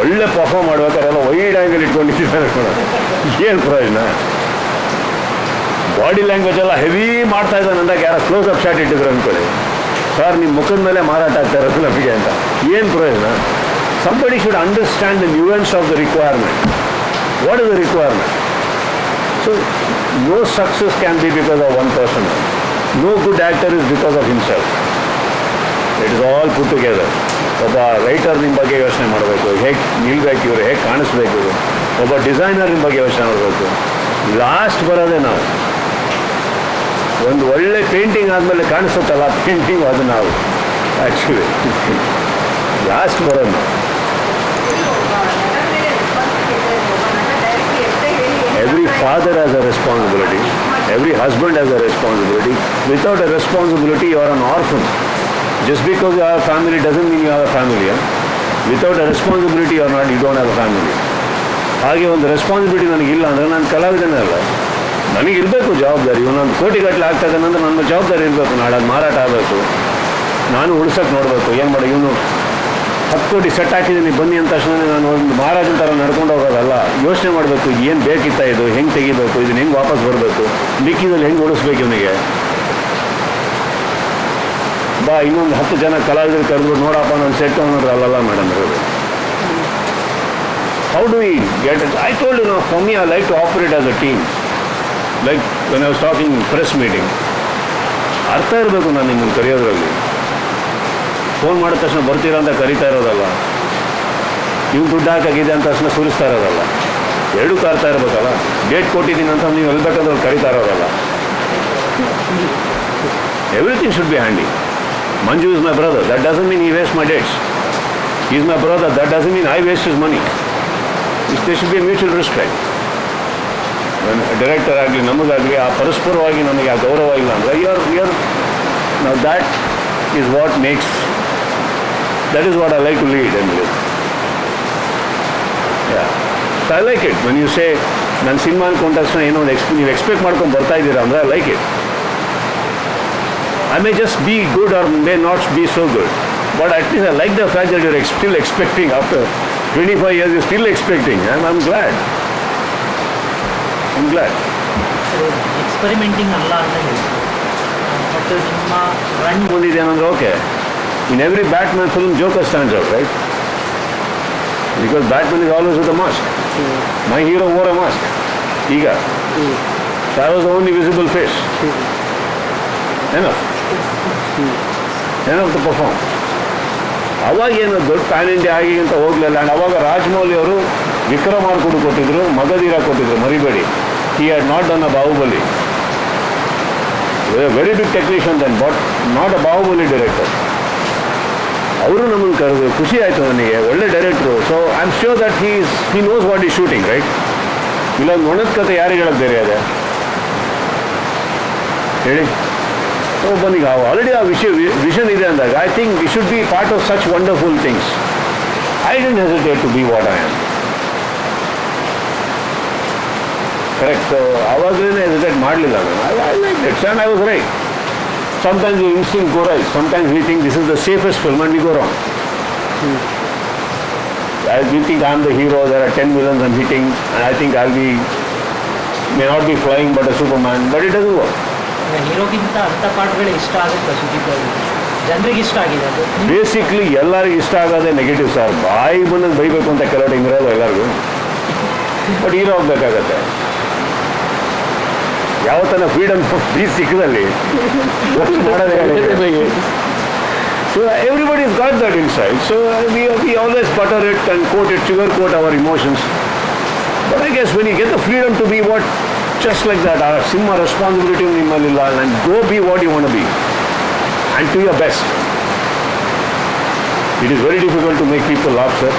ಒಳ್ಳೆ ಪರ್ಫಾರ್ಮ್ ಮಾಡ್ಬೇಕಾದ್ರೆ ಎಲ್ಲ ವೈಡ್ ಆ್ಯಂಗಲ್ ಇಟ್ಕೊಂಡಿದ್ದಾರೆ ಕೂಡ, ಏನು ಪ್ರಯೋಜನ? ಬಾಡಿ ಲ್ಯಾಂಗ್ವೇಜ್ ಎಲ್ಲ ಹೆವಿ ಮಾಡ್ತಾ ಇದ್ದಾನೆ ಅಂದಾಗ ಯಾರೋ ಕ್ಲೋಸ್ ಅಪ್ ಶಾಟ್ ಇಟ್ಟಿದ್ರು ಅಂದ್ಕೊಳ್ಳಿ, ಸರ್ ನಿಮ್ಮ ಮುಖದ ಮೇಲೆ ಮಾರಾಟ ಆಗ್ತಾ ಇರೋದು ನಮಗೆ ಅಂತ, ಏನು ಪ್ರಯೋಜನ? Somebody should understand the nuance of the requirement. What is the requirement? So, no success can be because of one person. No good actor is because of himself. It is all put together. ಒಬ್ಬ writer ನಿಮ್ಮ ಬಗ್ಗೆ ಯೋಚನೆ ಮಾಡಬೇಕು, ಹೇಗೆ ನಿಲ್ಬೇಕು ಇವರು, ಹೇಗೆ ಕಾಣಿಸ್ಬೇಕು ಇವರು. ಒಬ್ಬ ಡಿಸೈನರ್ ನಿಮ್ಮ ಬಗ್ಗೆ ಯೋಚನೆ ಮಾಡಬೇಕು. ಲಾಸ್ಟ್ ಬರೋದೇ ನಾವು. ಒಂದು ಒಳ್ಳೆ ಪೇಂಟಿಂಗ್ ಆದಮೇಲೆ ಕಾಣಿಸುತ್ತಲ್ಲ ಪೇಂಟಿಂಗ್, ಅದು ನಾವು ಆ್ಯಕ್ಚುಲಿ ಲಾಸ್ಟ್ ಬರೋದು ನಾವು. Every father has a responsibility. Every husband has a responsibility. Without a responsibility, you are an orphan. Just because you have a family doesn't mean you have a family. Without a responsibility or not, you don't have a family. ಹಾಗೆ ಒಂದು responsibility ನನಗಿಲ್ಲ ಅಂದರೆ ನಾನು ಕಲಾವಿದನೇ ಅಲ್ಲ. ನನಗಿರಬೇಕು ಜವಾಬ್ದಾರಿ. ಇವನೊಂದು ಕೋಟಿಗಟ್ಟಲೆ ಆಗ್ತಾ ಇದ್ದಾನೆ ಅಂದರೆ ನನ್ನ ಜವಾಬ್ದಾರಿ ಇರಬೇಕು. ನಾಳೆ ಅದು ಮಾರಾಟ ಆಗಬೇಕು, ನಾನು ಉಳ್ಸೋಕ್ಕೆ ನೋಡಬೇಕು. ಏನು ಮಾಡಿ, ಇವನು 10 ಕೋಟಿ ಸೆಟ್ ಹಾಕಿದ್ದೀನಿ ಬನ್ನಿ ಅಂತ ತಕ್ಷಣ ನಾನು ಒಂದು ಮಹಾರಾಜನ ಥರ ನಡ್ಕೊಂಡು ಹೋಗೋದಲ್ಲ. ಯೋಚನೆ ಮಾಡಬೇಕು, ಏನು ಬೇಕಿತ್ತ ಇದು, ಹೆಂಗೆ ತೆಗಿಬೇಕು, ಇದನ್ನು ಹೆಂಗೆ ವಾಪಸ್ ಬರಬೇಕು, ಮಿಕ್ಕಿದಲ್ಲಿ ಹೆಂಗೆ ಉಳಿಸ್ಬೇಕು ಇವನಿಗೆ. ಬಾ ಇನ್ನೊಂದು 10 ಜನ ಕಲಾವಿದರು ಕರೆದ್ಬಿಟ್ಟು ನೋಡಪ್ಪ ನಾನು ಸೆಟ್ ಅನ್ನೋದು ಅಲ್ಲಲ್ಲ ಮೇಡಮ್ ಇರೋದು. How do we get it? I told you, now, for me, I like to operate as a team. Like when I was talking press meeting, ಅರ್ಥ ಇರಬೇಕು ನಾನು ನಿಮ್ಮನ್ನು ಕರೆಯೋದ್ರಲ್ಲಿ. ಫೋನ್ ಮಾಡಿದ ತಕ್ಷಣ ಬರ್ತೀರಾ ಅಂತ ಕರಿತಾ ಇರೋದಲ್ಲ, ನೀವು ದುಡ್ಡು ಹಾಕಾಗಿದೆ ಅಂತ ತಕ್ಷಣ ಸುರಿಸ್ತಾ ಇರೋದಲ್ಲ. ಎರಡಕ್ಕೂ ಅರ್ಥ ಇರಬೇಕಲ್ಲ. ಡೇಟ್ ಕೊಟ್ಟಿದ್ದೀನಿ ಅಂತ ನೀವು ಎಲ್ಲಿ ಬೇಕಾದ್ರೆ ಕರಿತಾ ಇರೋದಲ್ಲ. Everything should be handy. Manju is my brother. That doesn't mean he wastes my dates. He is my brother. That doesn't mean I waste his money. There should be a mutual respect. Director ಆಗಲಿ ನಮಗಾಗಲಿ ಆ ಪರಸ್ಪರವಾಗಿ ನಮಗೆ ಆ ಗೌರವ ಇಲ್ಲ ಅಂದರೆ you're now that is what makes, that is what I like to lead and live. Yeah. So I like it when you say ನಾನು cinema ಅಂದ್ಕೊಂಡ ತಕ್ಷಣ ಏನೋ ಒಂದು ನೀವು ಎಕ್ಸ್ಪೆಕ್ಟ್ ಮಾಡ್ಕೊಂಡು ಬರ್ತಾ ಇದ್ದೀರಾ ಅಂದರೆ I like it. I may just be good or may not be so good, but at least I like the fact that you're still expecting after 25 years, you're still expecting, and I'm glad. I'm glad. Experimenting ಅಲ್ಲ ಅಂತ ಹೇಳ್ತೀವಿ, but ನಿಮ್ಮ run ಬಂದಿದೆ ಅಂದರೆ okay. In every Batman film, Joker stands out, right? Because Batman is always with a mask. My hero wore a mask. Eager. So I was the only visible face. Enough. Enough to perform. ಅವಾಗ ಏನು ದೊಡ್ಡ PAN India ಆಗಿ ಅಂತ ಹೋಗಲಿಲ್ಲ. And ಅವಾಗ ರಾಜಮೌಳಿ ಅವರು ವಿಕ್ರಮಾರ್ಕುಡು ಕೊಟ್ಟಿದ್ರು, ಮಗಧೀರ ಕೊಟ್ಟಿದ್ರು, ಮರಿಬೇಡಿ. He had not done a Baahubali. Very big technician then but not a Baahubali director. ಅವರು ನಮ್ಮನ್ನು ಕರೆದು ಖುಷಿ ಆಯಿತು ನನಗೆ, ಒಳ್ಳೆ director. So I am sure that he knows what is shooting right. ಇಲ್ಲ ನೊಣದ ಕತೆ ಯಾರಿಗೆ ಹೇಳೋದು ಬೇರೆ ಅದೇ ಹೇಳಿ. ಒಬ್ಬನಿಗೆ ಆಲ್ರೆಡಿ ಆ ವಿಷನ್ ಇದೆ ಅಂದಾಗ I think we should be part of such wonderful things. I didn't hesitate to be what I am. Correct. ಆವಾಗಲೇ ಹೆಸಿಟೇಟ್ ಮಾಡಲಿಲ್ಲ ನಾನು. I like it and I was right. Sometimes your instinct go right. Sometimes we think this is the safest film and we go wrong. We think I am the hero, there are 10 villains I'm hitting, and I think may not be flying but a Superman, but it doesn't work. ಹೀರೋಗಿಂತ ಅಂಥ ಪಾಠಗಳು ಇಷ್ಟ ಆಗುತ್ತೆ ಸುದೀಪ್ ಅವರು, ಜನರಿಗೆ ಇಷ್ಟ ಆಗಿದೆ ಅದು. Basically ಎಲ್ಲರಿಗೂ ಇಷ್ಟ ಆಗೋದೇ ನೆಗೆಟಿವ್ ಸರ್. ಬಾಯಿ ಬಂದಾಗ ಬೈಬೇಕು ಅಂತ ಕೆಲವು ಟೈಮ್ ಇರೋದು ಎಲ್ಲರಿಗೂ, ಬಟ್ ಹೀರೋ ಹೋಗ್ಬೇಕಾಗತ್ತೆ. ಯಾವತ್ತನ ಫ್ರೀಡಮ್ ಆಫ್ ಸ್ಪೀಚ್ ಸಿಕ್ಕದಲ್ಲಿ ಮಾಡೋದೇ. So everybody's got that inside. So we always butter it and coat it, sugar coat our emotions. But I guess when you get the freedom to be what, just like that, our simma responsibility nimmalilla, and go be what you want to be, and to your best. It is very difficult to make people laugh, sir.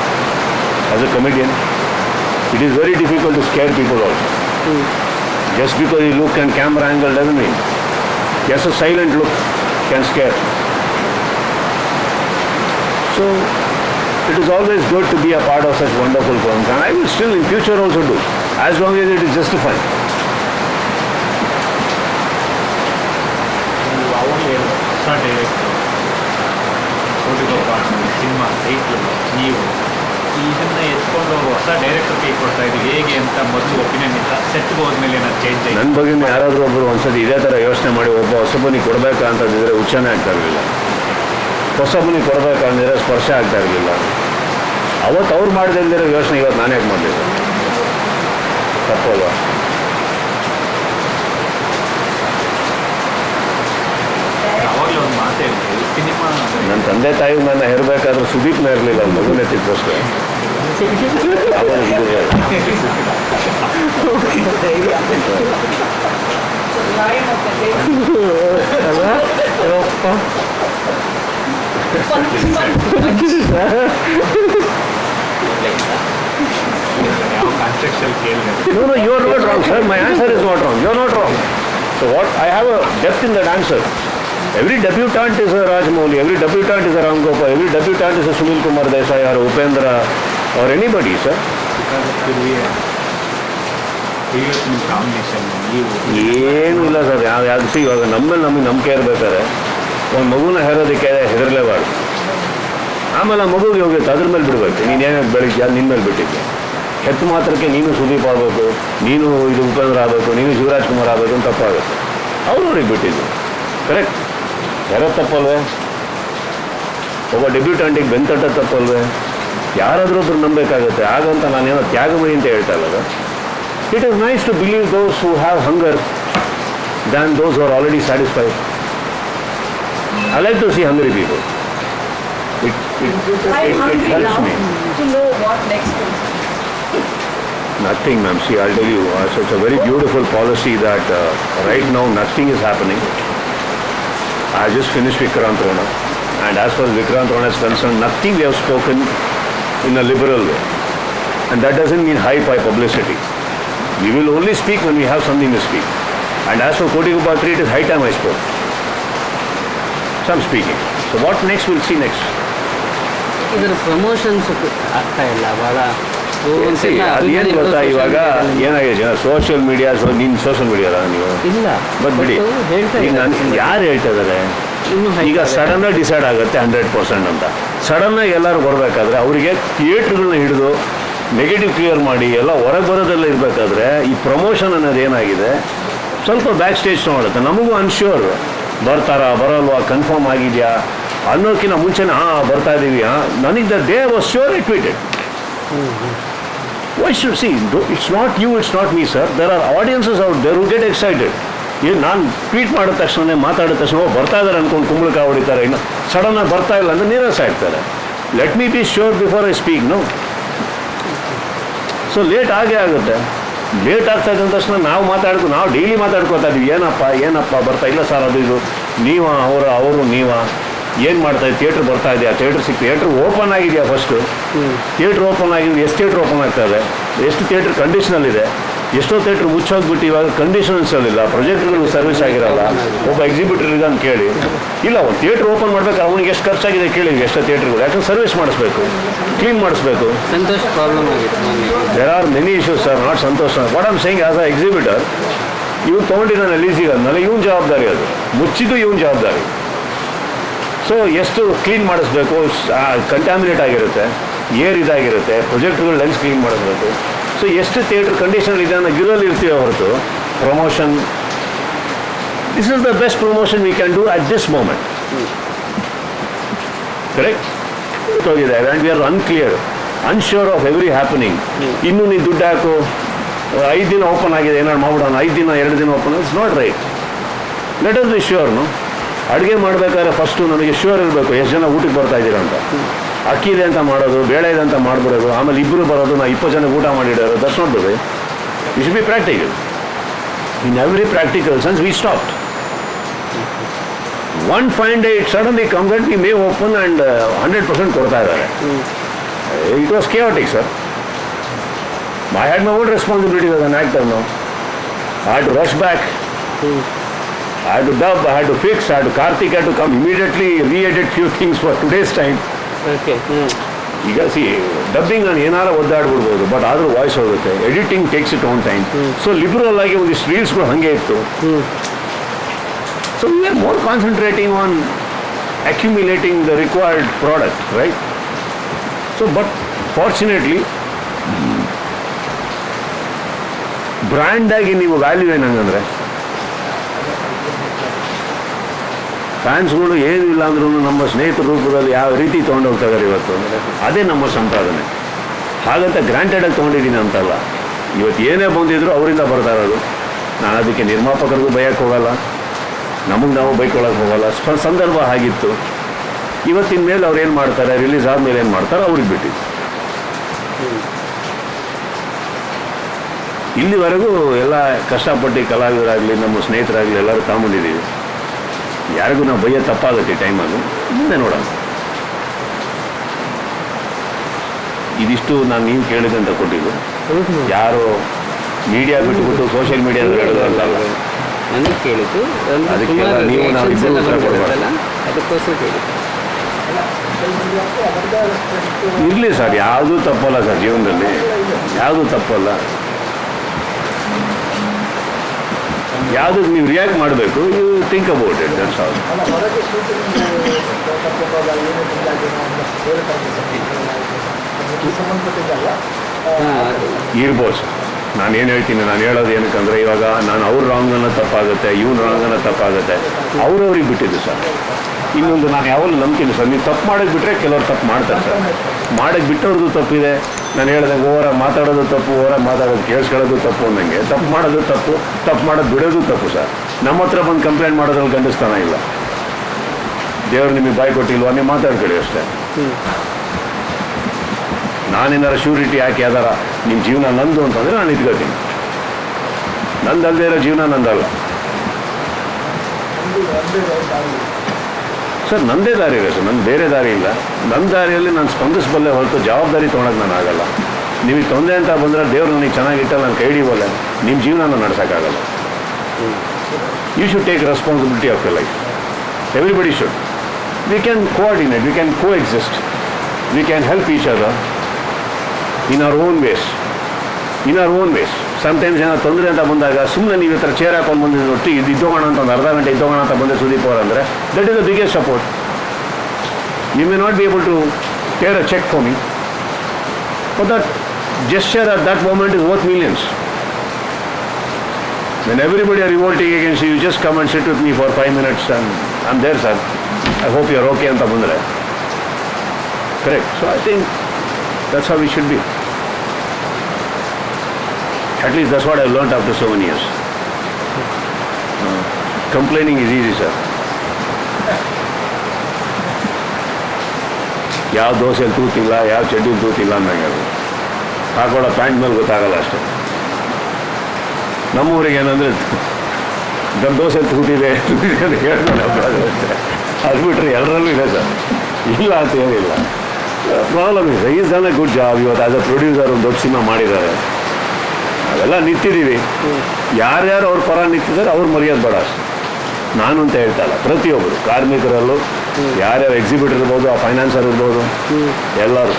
As a comedian, it is very difficult to scare people also. Just because you look and camera angle doesn't mean. Just a silent look can scare. So it is always good to be a part of such wonderful films, and I will still in future also do, as long as it is justified. Cinema title ನೀವು ಇದನ್ನ ಎತ್ಕೊಂಡು ಹೊಸ director ಕೈ ಕೊಡ್ತಾ ಇದ್ದೀವಿ ಹೇಗೆ ಅಂತ ಮೊದಲು ಒಪಿನಿಯನ್ ಇತ್ತ, ಸೆಟ್ಗೆ ಹೋದ್ಮೇಲೆ ಏನಾದ್ರು ಚೇಂಜ್ ಆಯ್ತು? ನನ್ನ ಬಗ್ಗೆ ಯಾರಾದರೂ ಒಬ್ಬರು ಒಂದ್ಸತಿ ಇದೇ ಥರ ಯೋಚನೆ ಮಾಡಿ ಒಬ್ಬ ಹೊಸಬನಿಗೆ ಕೊಡಬೇಕಾ ಅಂತಂದಿದ್ರೆ ಹುಚ್ಚನೇ ಆಗ್ತಾ ಇರಲಿಲ್ಲ. ಹೊಸಬನಿಗೆ ಕೊಡಬೇಕಂದಿದ್ರೆ ಸ್ಪರ್ಶ ಆಗ್ತಾ ಇರಲಿಲ್ಲ. ಅವತ್ತು ಅವ್ರು ಮಾಡದಿಲ್ದಿರೋ ಯೋಚನೆ ಇವತ್ತು ನಾನೇ ಯಾಕೆ ಮಾಡಲಿಲ್ಲ? ತಪ್ಪಲ್ವಾ? ಅವಾಗಲೇ ಒಂದು ಮಾತು ಹೇಳ್ತೀವಿ, ಸಿನಿಮಾ ನನ್ನ ತಂದೆ ತಾಯಿ ನನ್ನ ಹೆರಬೇಕಾದ್ರೆ ಸುದೀಪ್ನ ಇರಲಿಲ್ಲ, ಮಗುನ ಎತ್ತಿದ್ದೋಸ್ಕರ. No, you are not wrong, sir. My answer is not wrong. You are not wrong. So what? I have a depth in that answer. Every debutant is a Rajamouli, every debutant is a Ram Gopal, every debutant is a Sunil Kumar Desai or Upendra or anybody, sir. Combination ಏನೂ ಇಲ್ಲ sir. ಯಾವ್ದು ಇವಾಗ ನಮ್ಮಲ್ಲಿ ನಮಗೆ ನಂಬಿಕೆ ಇರ್ಬೇಕಾದ್ರೆ ಒಂದು ಮಗುನ ಹೆರೋದಕ್ಕೆ ಹೆದರಲೇಬಾರ್ದು. ಆಮೇಲೆ ಆ ಮಗುಗೆ ಹೋಗುತ್ತೆ, ಅದ್ರ ಮೇಲೆ ಬಿಡಬೇಕು. ನೀನೇನು ಬೆಳಿಗ್ಗೆ ನಿನ್ನ ಮೇಲೆ ಬಿಟ್ಟಿದ್ದೆ. ಹೆತ್ತು ಮಾತ್ರಕ್ಕೆ ನೀನು ಸುದೀಪ್ ಆಗಬೇಕು, ನೀನು ಇದು ಉಪೇಂದ್ರ ಆಗಬೇಕು, ನೀನು ಶಿವರಾಜ್ ಕುಮಾರ್ ಆಗಬೇಕು ಅಂತ ತಪ್ಪಾಗುತ್ತೆ. ಅವ್ರಿಗೆ ಬಿಟ್ಟಿದ್ದು ಕರೆಕ್ಟ್. ಯಾರೋ ತಪ್ಪಲ್ವೇ? ಒಬ್ಬ ಡೆಬ್ಯೂಟೆಂಟಿಗೆ ಬೆಂತಟ್ಟ ತಪ್ಪಲ್ವೇ? ಯಾರಾದರೂ ಒಬ್ರು ನಂಬಬೇಕಾಗುತ್ತೆ. ಆಗಂತ ನಾನೇನೋ ತ್ಯಾಗಮಯಿ ಅಂತ ಹೇಳ್ತಾ ಇಲ್ಲ. It is nice to believe those who have hunger than those who are already satisfied. I like to see hungry people. It helps me. To know what next will be. Nothing, ma'am. See, I'll tell you. So it's a very beautiful policy that right now nothing is happening. I have just finished Vikrant Rona, and as far as Vikrant Rona is concerned, nothing we have spoken in a liberal way, and that doesn't mean hype or publicity. We will only speak when we have something to speak. And as for Koti Gopal 3, it is high time I spoke. So I'm speaking. So what next, we'll see next. ಇದರ promotions ಆಗ್ತಾ ಇಲ್ಲ ಭಾಳ. ಅದೇನು ಗೊತ್ತಾ, ಇವಾಗ ಏನಾಗಿದೆ social media, ನೀನು social media ನೀವು ಇಲ್ಲ ಬಟ್ ಬಿಡಿ, ಯಾರು ಹೇಳ್ತಾ ಇದ್ದಾರೆ? ಈಗ ಸಡನ್ನಾಗಿ ಡಿಸೈಡ್ ಆಗುತ್ತೆ 100% ಅಂತ. ಸಡನ್ನಾಗಿ ಎಲ್ಲರೂ ಬರಬೇಕಾದ್ರೆ ಅವರಿಗೆ ಥಿಯೇಟ್ರ್ಗಳನ್ನ ಹಿಡಿದು ನೆಗೆಟಿವ್ ಕ್ಲಿಯರ್ ಮಾಡಿ ಎಲ್ಲ ಹೊರಗೆ ಬರೋದೆಲ್ಲ ಇರಬೇಕಾದ್ರೆ ಈ ಪ್ರಮೋಷನ್ ಅನ್ನೋದು ಏನಾಗಿದೆ, ಸ್ವಲ್ಪ ಬ್ಯಾಕ್ ಸ್ಟೇಜ್ ನೋಡುತ್ತೆ. ನಮಗೂ ಅನ್ಶ್ಯೂರ್ ಬರ್ತಾರಾ ಬರಲ್ವಾ, ಕನ್ಫರ್ಮ್ ಆಗಿದೆಯಾ ಅನ್ನೋಕ್ಕಿಂತ ಮುಂಚೆನೇ ಬರ್ತಾ ಇದ್ದೀವಿ. ನನಗೆ the day was sure I tweeted. Why should see? It's not you, it's not me, sir. There are audiences out there who get excited. ನಾನು ಟ್ವೀಟ್ ಮಾಡಿದ ತಕ್ಷಣ ಮಾತಾಡಿದ ತಕ್ಷಣ ಬರ್ತಾ ಇದ್ದಾರೆ ಅಂದ್ಕೊಂಡು ಕುಂಬಳಕಾಯಿ ಹೊಡಿತಾರೆ. ಇನ್ನು ಸಡನ್ನಾಗಿ ಬರ್ತಾ ಇಲ್ಲ ಅಂದರೆ ನಿರಾಸೆ ಆಗ್ತಾರೆ. Let me be sure before I speak. No, so late ಆಗೇ ಆಗುತ್ತೆ. ಲೇಟ್ ಆಗ್ತಾ ಇದ್ದ ತಕ್ಷಣ ನಾವು ಡೈಲಿ ಮಾತಾಡ್ಕೊತಾ ಇದ್ವಿ, ಏನಪ್ಪ ಬರ್ತಾ ಇಲ್ಲ ಸರ್, ಅದು ಇದು ನೀವಾ ಅವರು ನೀವಾ ಏನು ಮಾಡ್ತಾಯಿದ್ದೆ, ಥಿಯೇಟ್ರ್ ಬರ್ತಾ ಇದೆಯಾ, ಥಿಯೇಟ್ರ್ ಓಪನ್ ಆಗಿದೆಯಾ, ಫಸ್ಟು ಥಿಯೇಟ್ರ್ ಓಪನ್ ಆಗಿದೆ, ಎಷ್ಟು ಥಿಯೇಟ್ರ್ ಓಪನ್ ಆಗ್ತಾ ಇದೆ, ಎಷ್ಟು ಥಿಯೇಟ್ರ್ ಕಂಡೀಷನಲ್ಲಿದೆ, ಎಷ್ಟೋ ಥಿಯೇಟ್ರ್ ಮುಚ್ಚೋಗ್ಬಿಟ್ಟು ಇವಾಗ ಕಂಡೀಷನ್ಸಲ್ಲಿಲ್ಲ, ಪ್ರೊಜೆಕ್ಟ್ಗಳು ಸರ್ವಿಸ್ ಆಗಿರಲ್ಲ, ಒಬ್ಬ ಎಕ್ಸಿಬಿಟರ್ ಇದೆ ಅಂತ ಕೇಳಿ ಇಲ್ಲ, ಒಂದು ಥಿಯೇಟ್ರ್ ಓಪನ್ ಮಾಡ್ಬೇಕು, ಅವನಿಗೆ ಎಷ್ಟು ಖರ್ಚಾಗಿದೆ ಕೇಳಿ, ಎಷ್ಟೋ ಥಿಯೇಟ್ರ್ಗಳು, ಯಾಕಂದ್ರೆ ಸರ್ವಿಸ್ ಮಾಡಿಸ್ಬೇಕು, ಕ್ಲೀನ್ ಮಾಡಿಸ್ಬೇಕು. ಸಂತೋಷ್ ಪ್ರಾಬ್ಲಮ್ ಆಗಿತ್ತು. There are many issues sir, not Santosh. What am saying as a exhibitor, ಇವ್ನು ತೊಗೊಂಡಿದ್ದಾನೆ ಲೀಸಿಗೆ ಅಂದಮೇಲೆ ಇವನ ಜವಾಬ್ದಾರಿ, ಅದು ಮುಚ್ಚಿದ್ದು ಇವನ ಜವಾಬ್ದಾರಿ. ಸೊ ಎಷ್ಟು ಕ್ಲೀನ್ ಮಾಡಿಸ್ಬೇಕು, ಕಂಟ್ಯಾಮಿನೇಟ್ ಆಗಿರುತ್ತೆ, ಏರ್ ಇದಾಗಿರುತ್ತೆ, ಪ್ರೊಜೆಕ್ಟ್ಗಳು ಲೆನ್ಸ್ ಕ್ಲೀನ್ ಮಾಡಿಸ್ಬೇಕು. ಸೊ ಎಷ್ಟು ಥಿಯೇಟ್ರ್ ಕಂಡೀಷನ್ ಇದೆ ಅನ್ನೋ ಗಿರಲ್ಲಿ ಇರ್ತೀವಿ ಹೊರತು promotion, this is the best promotion we can do at this moment. Correct ಹೋಗಿದೆ and we are unsure of every happening. ಇನ್ನೂ ನೀನು ದುಡ್ಡು ಹಾಕು, 5 ದಿನ ಓಪನ್ ಆಗಿದೆ, ಏನಾದ್ರು ಮಾಡ್ಬಿಡೋಣ, 5 ದಿನ 2 ದಿನ open, it's not right. Let us be ಶ್ಯೂರ್ನು. ಅಡುಗೆ ಮಾಡಬೇಕಾದ್ರೆ ಫಸ್ಟು ನಮಗೆ ಶ್ಯೂರ್ ಇರಬೇಕು ಎಷ್ಟು ಜನ ಊಟಕ್ಕೆ ಬರ್ತಾ ಇದ್ದೀರಾ ಅಂತ. ಅಕ್ಕಿ ಇದೆ ಅಂತ ಮಾಡೋದು, ಬೇಳೆ ಇದೆ ಅಂತ ಮಾಡಿಬಿಡೋದು, ಆಮೇಲೆ ಇಬ್ಬರು ಬರೋದು, 20 ಜನಕ್ಕೆ ಊಟ ಮಾಡಿಡೋದು, that's not the way. You should be practical. In every practical sense we stopped. One fine day it suddenly comes that we may open and 100% ಕೊಡ್ತಾ ಇದ್ದಾರೆ. It was chaotic, sir. I had my own responsibility as an actor now. I had to rush back. I had to dub, I had to fix, I had to Karthik had to come immediately re-edit few things for today's time. Okay. ಈಗ dubbing ನಾನು ಏನಾರ ಒದ್ದಾಡ್ಬಿಡ್ಬೋದು, but ಆದರೂ voice ಹೋಗುತ್ತೆ, editing takes it own time. So liberal ಆಗಿ ಒಂದಿಷ್ಟು ರೀಲ್ಸ್ಗಳು ಹಾಗೆ ಇತ್ತು. So we are more concentrating on accumulating the required product, right? So, but fortunately, brand ಆಗಿ ನೀವು ವ್ಯಾಲ್ಯೂ ಏನಂಗಂದ್ರೆ ಫ್ಯಾನ್ಸ್ಗಳು ಏನೂ ಇಲ್ಲ ಅಂದ್ರೂ ನಮ್ಮ ಸ್ನೇಹಿತರ ರೂಪದಲ್ಲಿ ಯಾವ ರೀತಿ ತೊಗೊಂಡೋಗ್ತಾ ಇದ್ದಾರೆ ಇವತ್ತು, ಅದೇ ನಮ್ಮ ಸಂಪಾದನೆ. ಹಾಗಂತ ಗ್ರಾಂಟೆಡಾಗಿ ತೊಗೊಂಡಿದ್ದೀನಿ ಅಂತಲ್ಲ, ಇವತ್ತು ಏನೇ ಬಂದಿದ್ರು ಅವರಿಂದ ಬರ್ತಾ ಇರೋದು. ನಾನು ಅದಕ್ಕೆ ನಿರ್ಮಾಪಕರಿಗೂ ಬೈಯಕ್ಕೆ ಹೋಗಲ್ಲ, ನಮಗೆ ನಾವು ಬೈಕೊಳ್ಳೋಕೆ ಹೋಗಲ್ಲ. ಸಂದರ್ಭ ಆಗಿತ್ತು. ಇವತ್ತಿನ ಮೇಲೆ ಅವ್ರು ಏನು ಮಾಡ್ತಾರೆ, ರಿಲೀಸ್ ಆದಮೇಲೆ ಏನು ಮಾಡ್ತಾರೆ ಅವ್ರಿಗೆ ಬಿಟ್ಟಿದ್ದು. ಇಲ್ಲಿವರೆಗೂ ಎಲ್ಲ ಕಷ್ಟಪಟ್ಟು ಕಲಾವಿದರಾಗಲಿ ನಮ್ಮ ಸ್ನೇಹಿತರಾಗಲಿ ಎಲ್ಲರೂ ತಗೊಂಡಿದ್ದೀವಿ. ಯಾರಿಗೂ ನಾವು ಬೈಯೋ ತಪ್ಪಾಗುತ್ತೆ ಟೈಮಲ್ಲಿ, ಮುಂದೆ ನೋಡೋಣ. ಇದಿಷ್ಟು ನಾನು ನೀವು ಕೇಳಿದಂತ ಕೊಟ್ಟಿದ್ದು, ಯಾರು ಮೀಡಿಯಾ ಬಿಟ್ಟುಬಿಟ್ಟು ಸೋಷಿಯಲ್ ಮೀಡಿಯಾದಲ್ಲಿ ಹೇಳೋದು ಅಂತಲ್ಲ. ನನಗೆ ಕೇಳಿದ್ದು ಅದಕ್ಕೆಲ್ಲ ನೀವು ನಾವು ಇಬ್ಬರು ಉತ್ತರ ಕೊಡಬಾರ್ದು. ಅದಕ್ಕೋಸ್ಕರ ಕೇಳಿದ್ದು. ಇರಲಿ ಸರ್, ಯಾವುದೂ ತಪ್ಪಲ್ಲ ಸರ್, ಜೀವನದಲ್ಲಿ ಯಾವುದೂ ತಪ್ಪಲ್ಲ. ಯಾವುದಕ್ಕೆ ನೀವು ರಿಯಾಕ್ಟ್ ಮಾಡಬೇಕು, you think about it, that's all. ಇರ್ಬೋದು ಸರ್. ನಾನು ಏನು ಹೇಳ್ತೀನಿ, ನಾನು ಹೇಳೋದು ಏನಕ್ಕಂದರೆ, ಇವಾಗ ನಾನು ಅವ್ರ ರಾಂಗನ್ನು ತಪ್ಪಾಗುತ್ತೆ, ಇವ್ನ ರಾಂಗನ್ನು ತಪ್ಪಾಗುತ್ತೆ, ಅವ್ರವ್ರಿಗೆ ಬಿಟ್ಟಿದ್ದು ಸರ್. ಇನ್ನೊಂದು ನಾನು ಯಾವಾಗಲೂ ನಂಬ್ತೀನಿ ಸರ್, ನೀವು ತಪ್ಪು ಮಾಡೋಕ್ಕೆ ಬಿಟ್ಟರೆ ಕೆಲವ್ರು ತಪ್ಪು ಮಾಡ್ತಾರೆ ಸರ್. ಮಾಡೋಕ್ಕೆ ಬಿಟ್ಟವ್ರದ್ದು ತಪ್ಪಿದೆ. ನಾನು ಹೇಳ್ದಂಗೆ ಓವರಾಗಿ ಮಾತಾಡೋದು ತಪ್ಪು, ಓವರಾಗಿ ಮಾತಾಡೋದು ಕೇಳಿಸ್ಕೊಳ್ಳೋದು ತಪ್ಪು ಅನ್ನಂಗೆ, ತಪ್ಪು ಮಾಡೋದು ತಪ್ಪು, ತಪ್ಪು ಮಾಡೋದು ಬಿಡೋದು ತಪ್ಪು ಸರ್. ನಮ್ಮ ಹತ್ರ ಬಂದು ಕಂಪ್ಲೇಂಟ್ ಮಾಡೋದ್ರಲ್ಲಿ ಗಂಡಸ್ತಾನ ಇಲ್ಲ. ದೇವ್ರು ನಿಮಗೆ ಬಾಯಿ ಕೊಟ್ಟಿಲ್ವಾ, ನೀವು ಮಾತಾಡ್ಕೊಳ್ಳಿ ಅಷ್ಟೇ. ನಾನೇನಾರ ಶ್ಯೂರಿಟಿ ಹಾಕಿ ಯಾವ್ದಾರ ನಿಮ್ಮ ಜೀವನ ನಂದು ಅಂತಂದರೆ ನಾನು ಇಟ್ಕೊಳ್ತೀನಿ. ನಂದಲ್ಲದೆ ಇರೋ ಜೀವನ ನಂದಲ್ಲ ಸರ್. ನಂದೇ ದಾರಿ ಇದೆ ಸರ್, ನನ್ನ ಬೇರೆ ದಾರಿ ಇಲ್ಲ. ನನ್ನ ದಾರಿಯಲ್ಲಿ ನಾನು ಸ್ಪಂದಿಸಬಲ್ಲೆ ಹೊರತು ಜವಾಬ್ದಾರಿ ತೊಗೊಳಕ್ಕೆ ನಾನು ಆಗಲ್ಲ. ನಿಮಗೆ ತೊಂದರೆ ಅಂತ ಬಂದರೆ ದೇವ್ರು ನನಗೆ ಚೆನ್ನಾಗಿಟ್ಟಲ್ಲ, ನಾನು ಕೈ ಹಿಡಿಬಲ್ಲೆ, ನಿಮ್ಮ ಜೀವನ ನಡೆಸೋಕ್ಕಾಗಲ್ಲ. You should take responsibility of your life. Everybody should. We can coordinate, we can coexist, we can help each other in our own ways. Sometimes ಏನೋ ತೊಂದರೆ ಅಂತ ಬಂದಾಗ ಸುಮ್ಮನೆ ನೀವು ಈ ಥರ ಚೇರ್ ಹಾಕೊಂಡು ಬಂದಿದ್ದು ಒಟ್ಟು ಇದು ಇದ್ದೋಗೋಣ ಅಂತ ಒಂದು ಅರ್ಧ ಗಂಟೆ ಇದ್ದೋಗೋಣ ಅಂತ ಬಂದರೆ ಸುದೀಪ್ ಅವರು ಅಂದರೆ that is the biggest support. You may not be able to tear a cheque for me, but that gesture at that moment is worth millions. When everybody are revolting against you, you just come and sit with me for 5 minutes and I'm there, sir. I hope you are okay ಅಂತ ಬಂದರೆ correct. So I think that's how we should be. At least that's what I've learned after so many years. Complaining is easy, sir. ಯಾವ ದೋಸೆಯಲ್ಲಿ ತೂತಿಲ್ಲ, ಯಾವ ಚಡ್ಡಿಲಿ ತೂತಿಲ್ಲ ಅಂದಂಗೆ ಅದು ಹಾಕೊಳ್ಳೋ pant ಮೇಲೆ ಗೊತ್ತಾಗಲ್ಲ ಅಷ್ಟೇ. ನಮ್ಮೂರಿಗೆ ಏನಂದರೆ ದೋಸೆ ಕೂತಿದೆ ಅಂತ ಹೇಳ್ತಾರೆ. ಅದು ಬಿಟ್ಟರೆ ಎಲ್ಲರಲ್ಲೂ ಇದೆ ಸರ್, ಇಲ್ಲ ಅಂತ ಏನಿಲ್ಲ. ಪ್ರಾಬ್ಲಮ್ ಇದೆ. Is done A good job. ಇವತ್ತು ಆಸ್ ಅ ಪ್ರೊಡ್ಯೂಸರ್ ಒಂದು ದೊಡ್ಡ ಸಿನಿಮಾ ಮಾಡಿದ್ದಾರೆ, ಅವೆಲ್ಲ ನಿಂತಿದ್ದೀವಿ. ಯಾರ್ಯಾರು ಅವ್ರ ಪರ ನಿಂತಿದ್ದಾರೆ ಅವ್ರು ಮರ್ಯಾದೆ ಬೇಡ ಅಷ್ಟೆ. ನಾನು ಅಂತ ಹೇಳ್ತಾ ಇಲ್ಲ, ಪ್ರತಿಯೊಬ್ಬರು ಕಾರ್ಮಿಕರಲ್ಲೂ ಯಾರ್ಯಾರು ಎಕ್ಸಿಬಿಟರ್ ಇರ್ಬೋದು, ಆ ಫೈನಾನ್ಸರ್ ಇರ್ಬೋದು, ಎಲ್ಲರೂ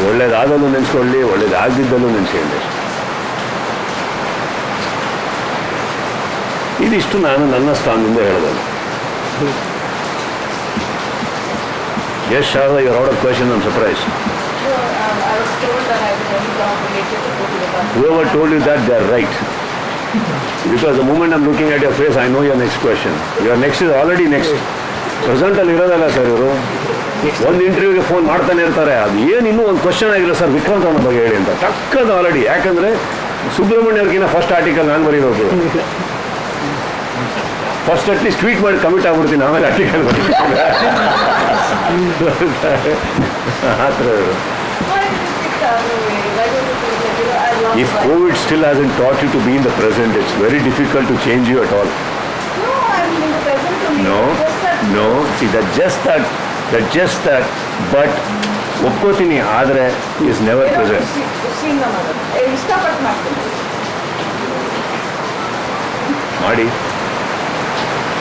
ಒಳ್ಳೇದಾದಲ್ಲೂ ನೆನೆಸ್ಕೊಳ್ಳಿ, ಒಳ್ಳೇದಾಗದಿದ್ದಲ್ಲೂ ನೆನೆಸ್ಕೊಳ್ಳಿ. ಇದಿಷ್ಟು ನಾನು ನನ್ನ ಸ್ಥಾನದಿಂದ ಹೇಳಿದೆ. Yes, Sharda, you're out of question. I'm surprised. So, I was told that I was only job related to Kotilova. Whoever told you that, they're right. Because the moment I'm looking at your face, I know your next question. Your next is already next. ಪ್ರೆಸೆಂಟಲ್ಲಿ ಇರೋದಲ್ಲ sir ಇವರು. ಒಂದು ಇಂಟರ್ವ್ಯೂಗೆ phone ಮಾಡ್ತಾನೆ ಇರ್ತಾರೆ. ಅದು ಏನು ಇನ್ನೂ ಒಂದು question ಆಗಿಲ್ಲ ಸರ್, ವಿಕ್ರಾಂತ್ ಅವನ ಬಗ್ಗೆ ಹೇಳಿ ಅಂತ ಟಕ್ಕದು ಆಲ್ರೆಡಿ. ಯಾಕಂದರೆ ಸುಬ್ರಹ್ಮಣ್ಯ ಅವ್ರಿಗಿನ್ನ ಫಸ್ಟ್ ಆರ್ಟಿಕಲ್ ನಾನು ಬರೀಬೇಕು. ಫಸ್ಟ್ ಅಟ್ಲೀಸ್ಟ್ ಟ್ವೀಟ್ ಮಾಡಿ ಕಮಿಟ್ ಆಗ್ಬಿಡ್ತೀನಿ, ಆಮೇಲೆ ಆರ್ಟಿಕಲ್ ಬರ್ತೀನಿ. ಆ ಥರ. Why did you pick the other way? Why don't you think that, I love If life? COVID still hasn't taught you to be in the present, it's very difficult to change you at all. No, I'm in the present only. No, Just that. no. See, that's just that. But ಒಪ್ಕೋತೀನಿ, ಆದರೆ is never present. Scene ಇಷ್ಟಪಟ್ಟು ಮಾಡ್ತೀನಿ. ಮಾಡಿ,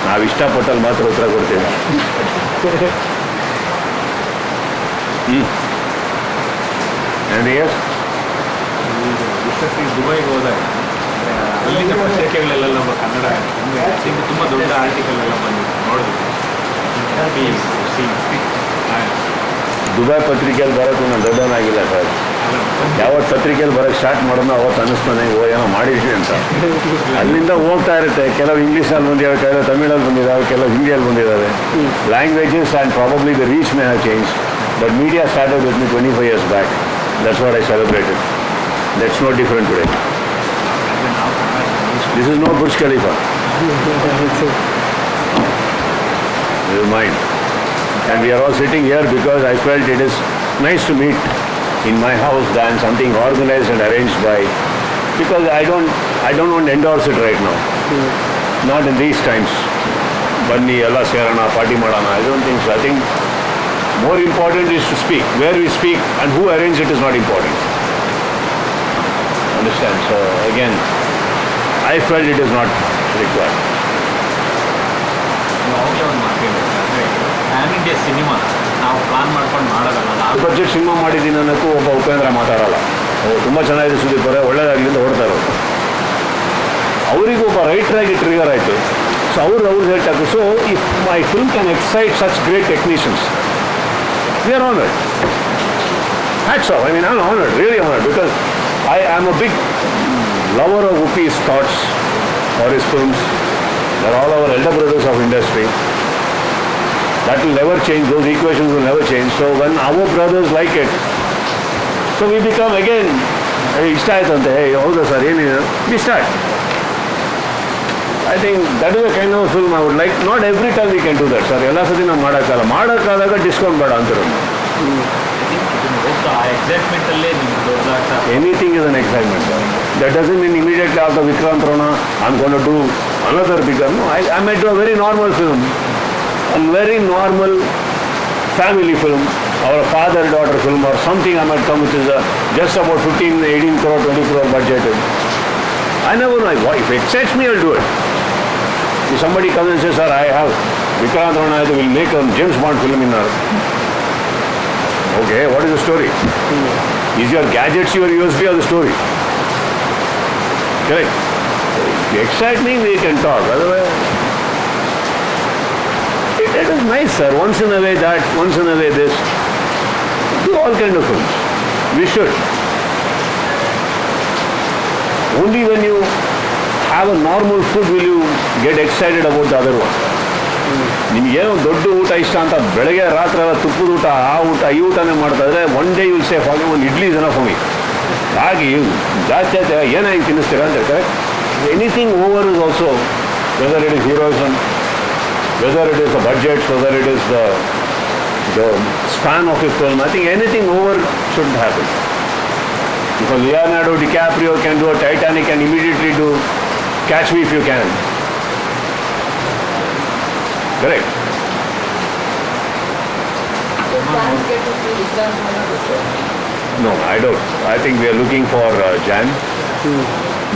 ನಾವು ಇಷ್ಟಪಟ್ಟಲ್ಲಿ ಮಾತ್ರ ಉತ್ತರ ಕೊಡ್ತೀವಿ. ಇಷ್ಟೊತ್ತಿಗೆ ದುಬೈಗೆ ಹೋದಾಗ ಅಲ್ಲಿನ ಪತ್ರಿಕೆಗಳಲ್ಲೆಲ್ಲ ಕನ್ನಡ ತುಂಬ ದೊಡ್ಡ ಆರ್ಟಿಕಲ್ ಎಲ್ಲ ಬಂದಿದೆ, ನೋಡಿದ್ವಿ. ದುಬೈ ಪತ್ರಿಕೆಯಲ್ಲಿ ಬರೋಕ್ಕೂ ನಾನು ದೊಡ್ಡವನಾಗಿಲ್ಲ ಸರ್. ಯಾವತ್ತು ಪತ್ರಿಕೆಯಲ್ಲಿ ಬರೋಕ್ಕೆ ಸ್ಟಾರ್ಟ್ ಮಾಡೋಣ ಅವತ್ತು ಅನ್ನಿಸ್ತಾನೆ, ಏನೋ ಮಾಡಿದ್ವಿ ಅಂತ. ಅಲ್ಲಿಂದ ಹೋಗ್ತಾ ಇರುತ್ತೆ. ಕೆಲವು ಇಂಗ್ಲೀಷಲ್ಲಿ ಬಂದಿದ್ದಾವೆ, ಕೆಲವು ತಮಿಳಲ್ಲಿ ಬಂದಿದ್ದಾವೆ, ಕೆಲವು ಹಿಂದಿಯಲ್ಲಿ ಬಂದಿದ್ದಾವೆ. Languages and probably the reach may have change. But media started with me 25 years back. That's what I celebrated. That's not different today. This is not Burj Khalifa. Never mind. And we are all sitting here because I felt it is nice to meet in my house than something organized and arranged by, because I don't want to endorse it right now. Not in these times. Banni ella serana party madana. I don't think so. I think more important is to speak. Where we speak and who arrange it is not important. Understand? So again, I felt it is not required. ಅವಾಗಲೇ ಒಂದು ಮಾತಿದೆ, ಅಂದರೆ PAN India cinema ನಾವು plan ಮಾಡ್ಕೊಂಡು ಮಾಡೋದಲ್ಲ. ನಾವು budget cinema ಮಾಡಿದ್ದೀನಿ ಅನ್ನೋಕ್ಕೂ ಒಬ್ಬ ಉಪೇಂದ್ರ ಮಾತಾಡಲ್ಲ. ಅವ್ರು ತುಂಬ ಚೆನ್ನಾಗಿದೆ ಸುದೀಪ್ ಅವರೇ, ಒಳ್ಳೇದಾಗಲಿ ಅಂತ ಹೊಡ್ತಾರೆ. ಅವರಿಗೂ ಒಬ್ಬ ರೈಟ್ರಾಗಿ ಟ್ರಿಗರ್ ಆಯಿತು. ಸೊ ಅವ್ರು ಹೇಳ್ತಾರೆ. So if my film can excite such great technicians, we are honoured. Hats off. I mean I am honoured, really honoured, because I am a big lover of Upi's thoughts or his films. They're all our elder brothers of industry. That will never change. Those equations will never change. So when our brothers like it, so we become again, hey, ishta aitante, hey, houda sir, enidu, we start. I think that is the kind of film I would like. Not every time we can do that, sir. Ella sati ನಾವು ಮಾಡೋಕ್ಕಾದಾಗ discount ಬೇಡ ಅಂತಿರೋ. ಆ ಎಕ್ಸೈಟ್ಮೆಂಟಲ್ಲೇ ನಿಮ್ಗೆ ದೊಡ್ಡದಾಗ್ತಾ. Anything is an excitement, sir. That doesn't mean immediately after Vikrant Rona, I'm going to do another bigger. No, I might do a very normal film, a very normal family film, or a father-daughter film, or something I might come which is just about 15, 18 crore, 20 crore budget. I never know. If it excites me, I'll do it. If somebody comes and says, sir, I have Vikrant Rona, will make a James Bond film in our... Okay, what is the story? Is your gadgets your USB or the story? Correct. If you excite me, we can talk. Otherwise, it is nice, sir. Once in a way that, once in a way this. Do all kind of films. We should. Only when you have a normal food will you get excited about the other one. ನಿಮಗೇನೋ ದೊಡ್ಡ ಊಟ ಇಷ್ಟ ಅಂತ ಬೆಳಗ್ಗೆ ರಾತ್ರಿ ಎಲ್ಲ ತುಪ್ಪದ ಊಟ, ಆ ಊಟ, ಈ ಊಟನೇ ಮಾಡ್ತಾ ಇದ್ರೆ ಒನ್ ಡೇ ವಿಲ್ ಸೇಫ್ ಆಗಿ ಒಂದು ಇಡ್ಲಿ ಜನ ಫಾಮಿ ಹಾಗೆ ಜಾಸ್ತಿ ಆಯ್ತು ಏನಾಗಿ ತಿನ್ನಿಸ್ತೀರಾ ಅಂತ ಹೇಳ್ತಾರೆ. Anything over is also, whether it is heroism, whether it is the budgets, whether it is the span of A film, I think anything over should happen. Because Leonardo DiCaprio can do a Titanic and immediately do Catch Me If You Can. Correct. Fans get to see Vikrant Mahato. No, I don't. I think we are looking for Jan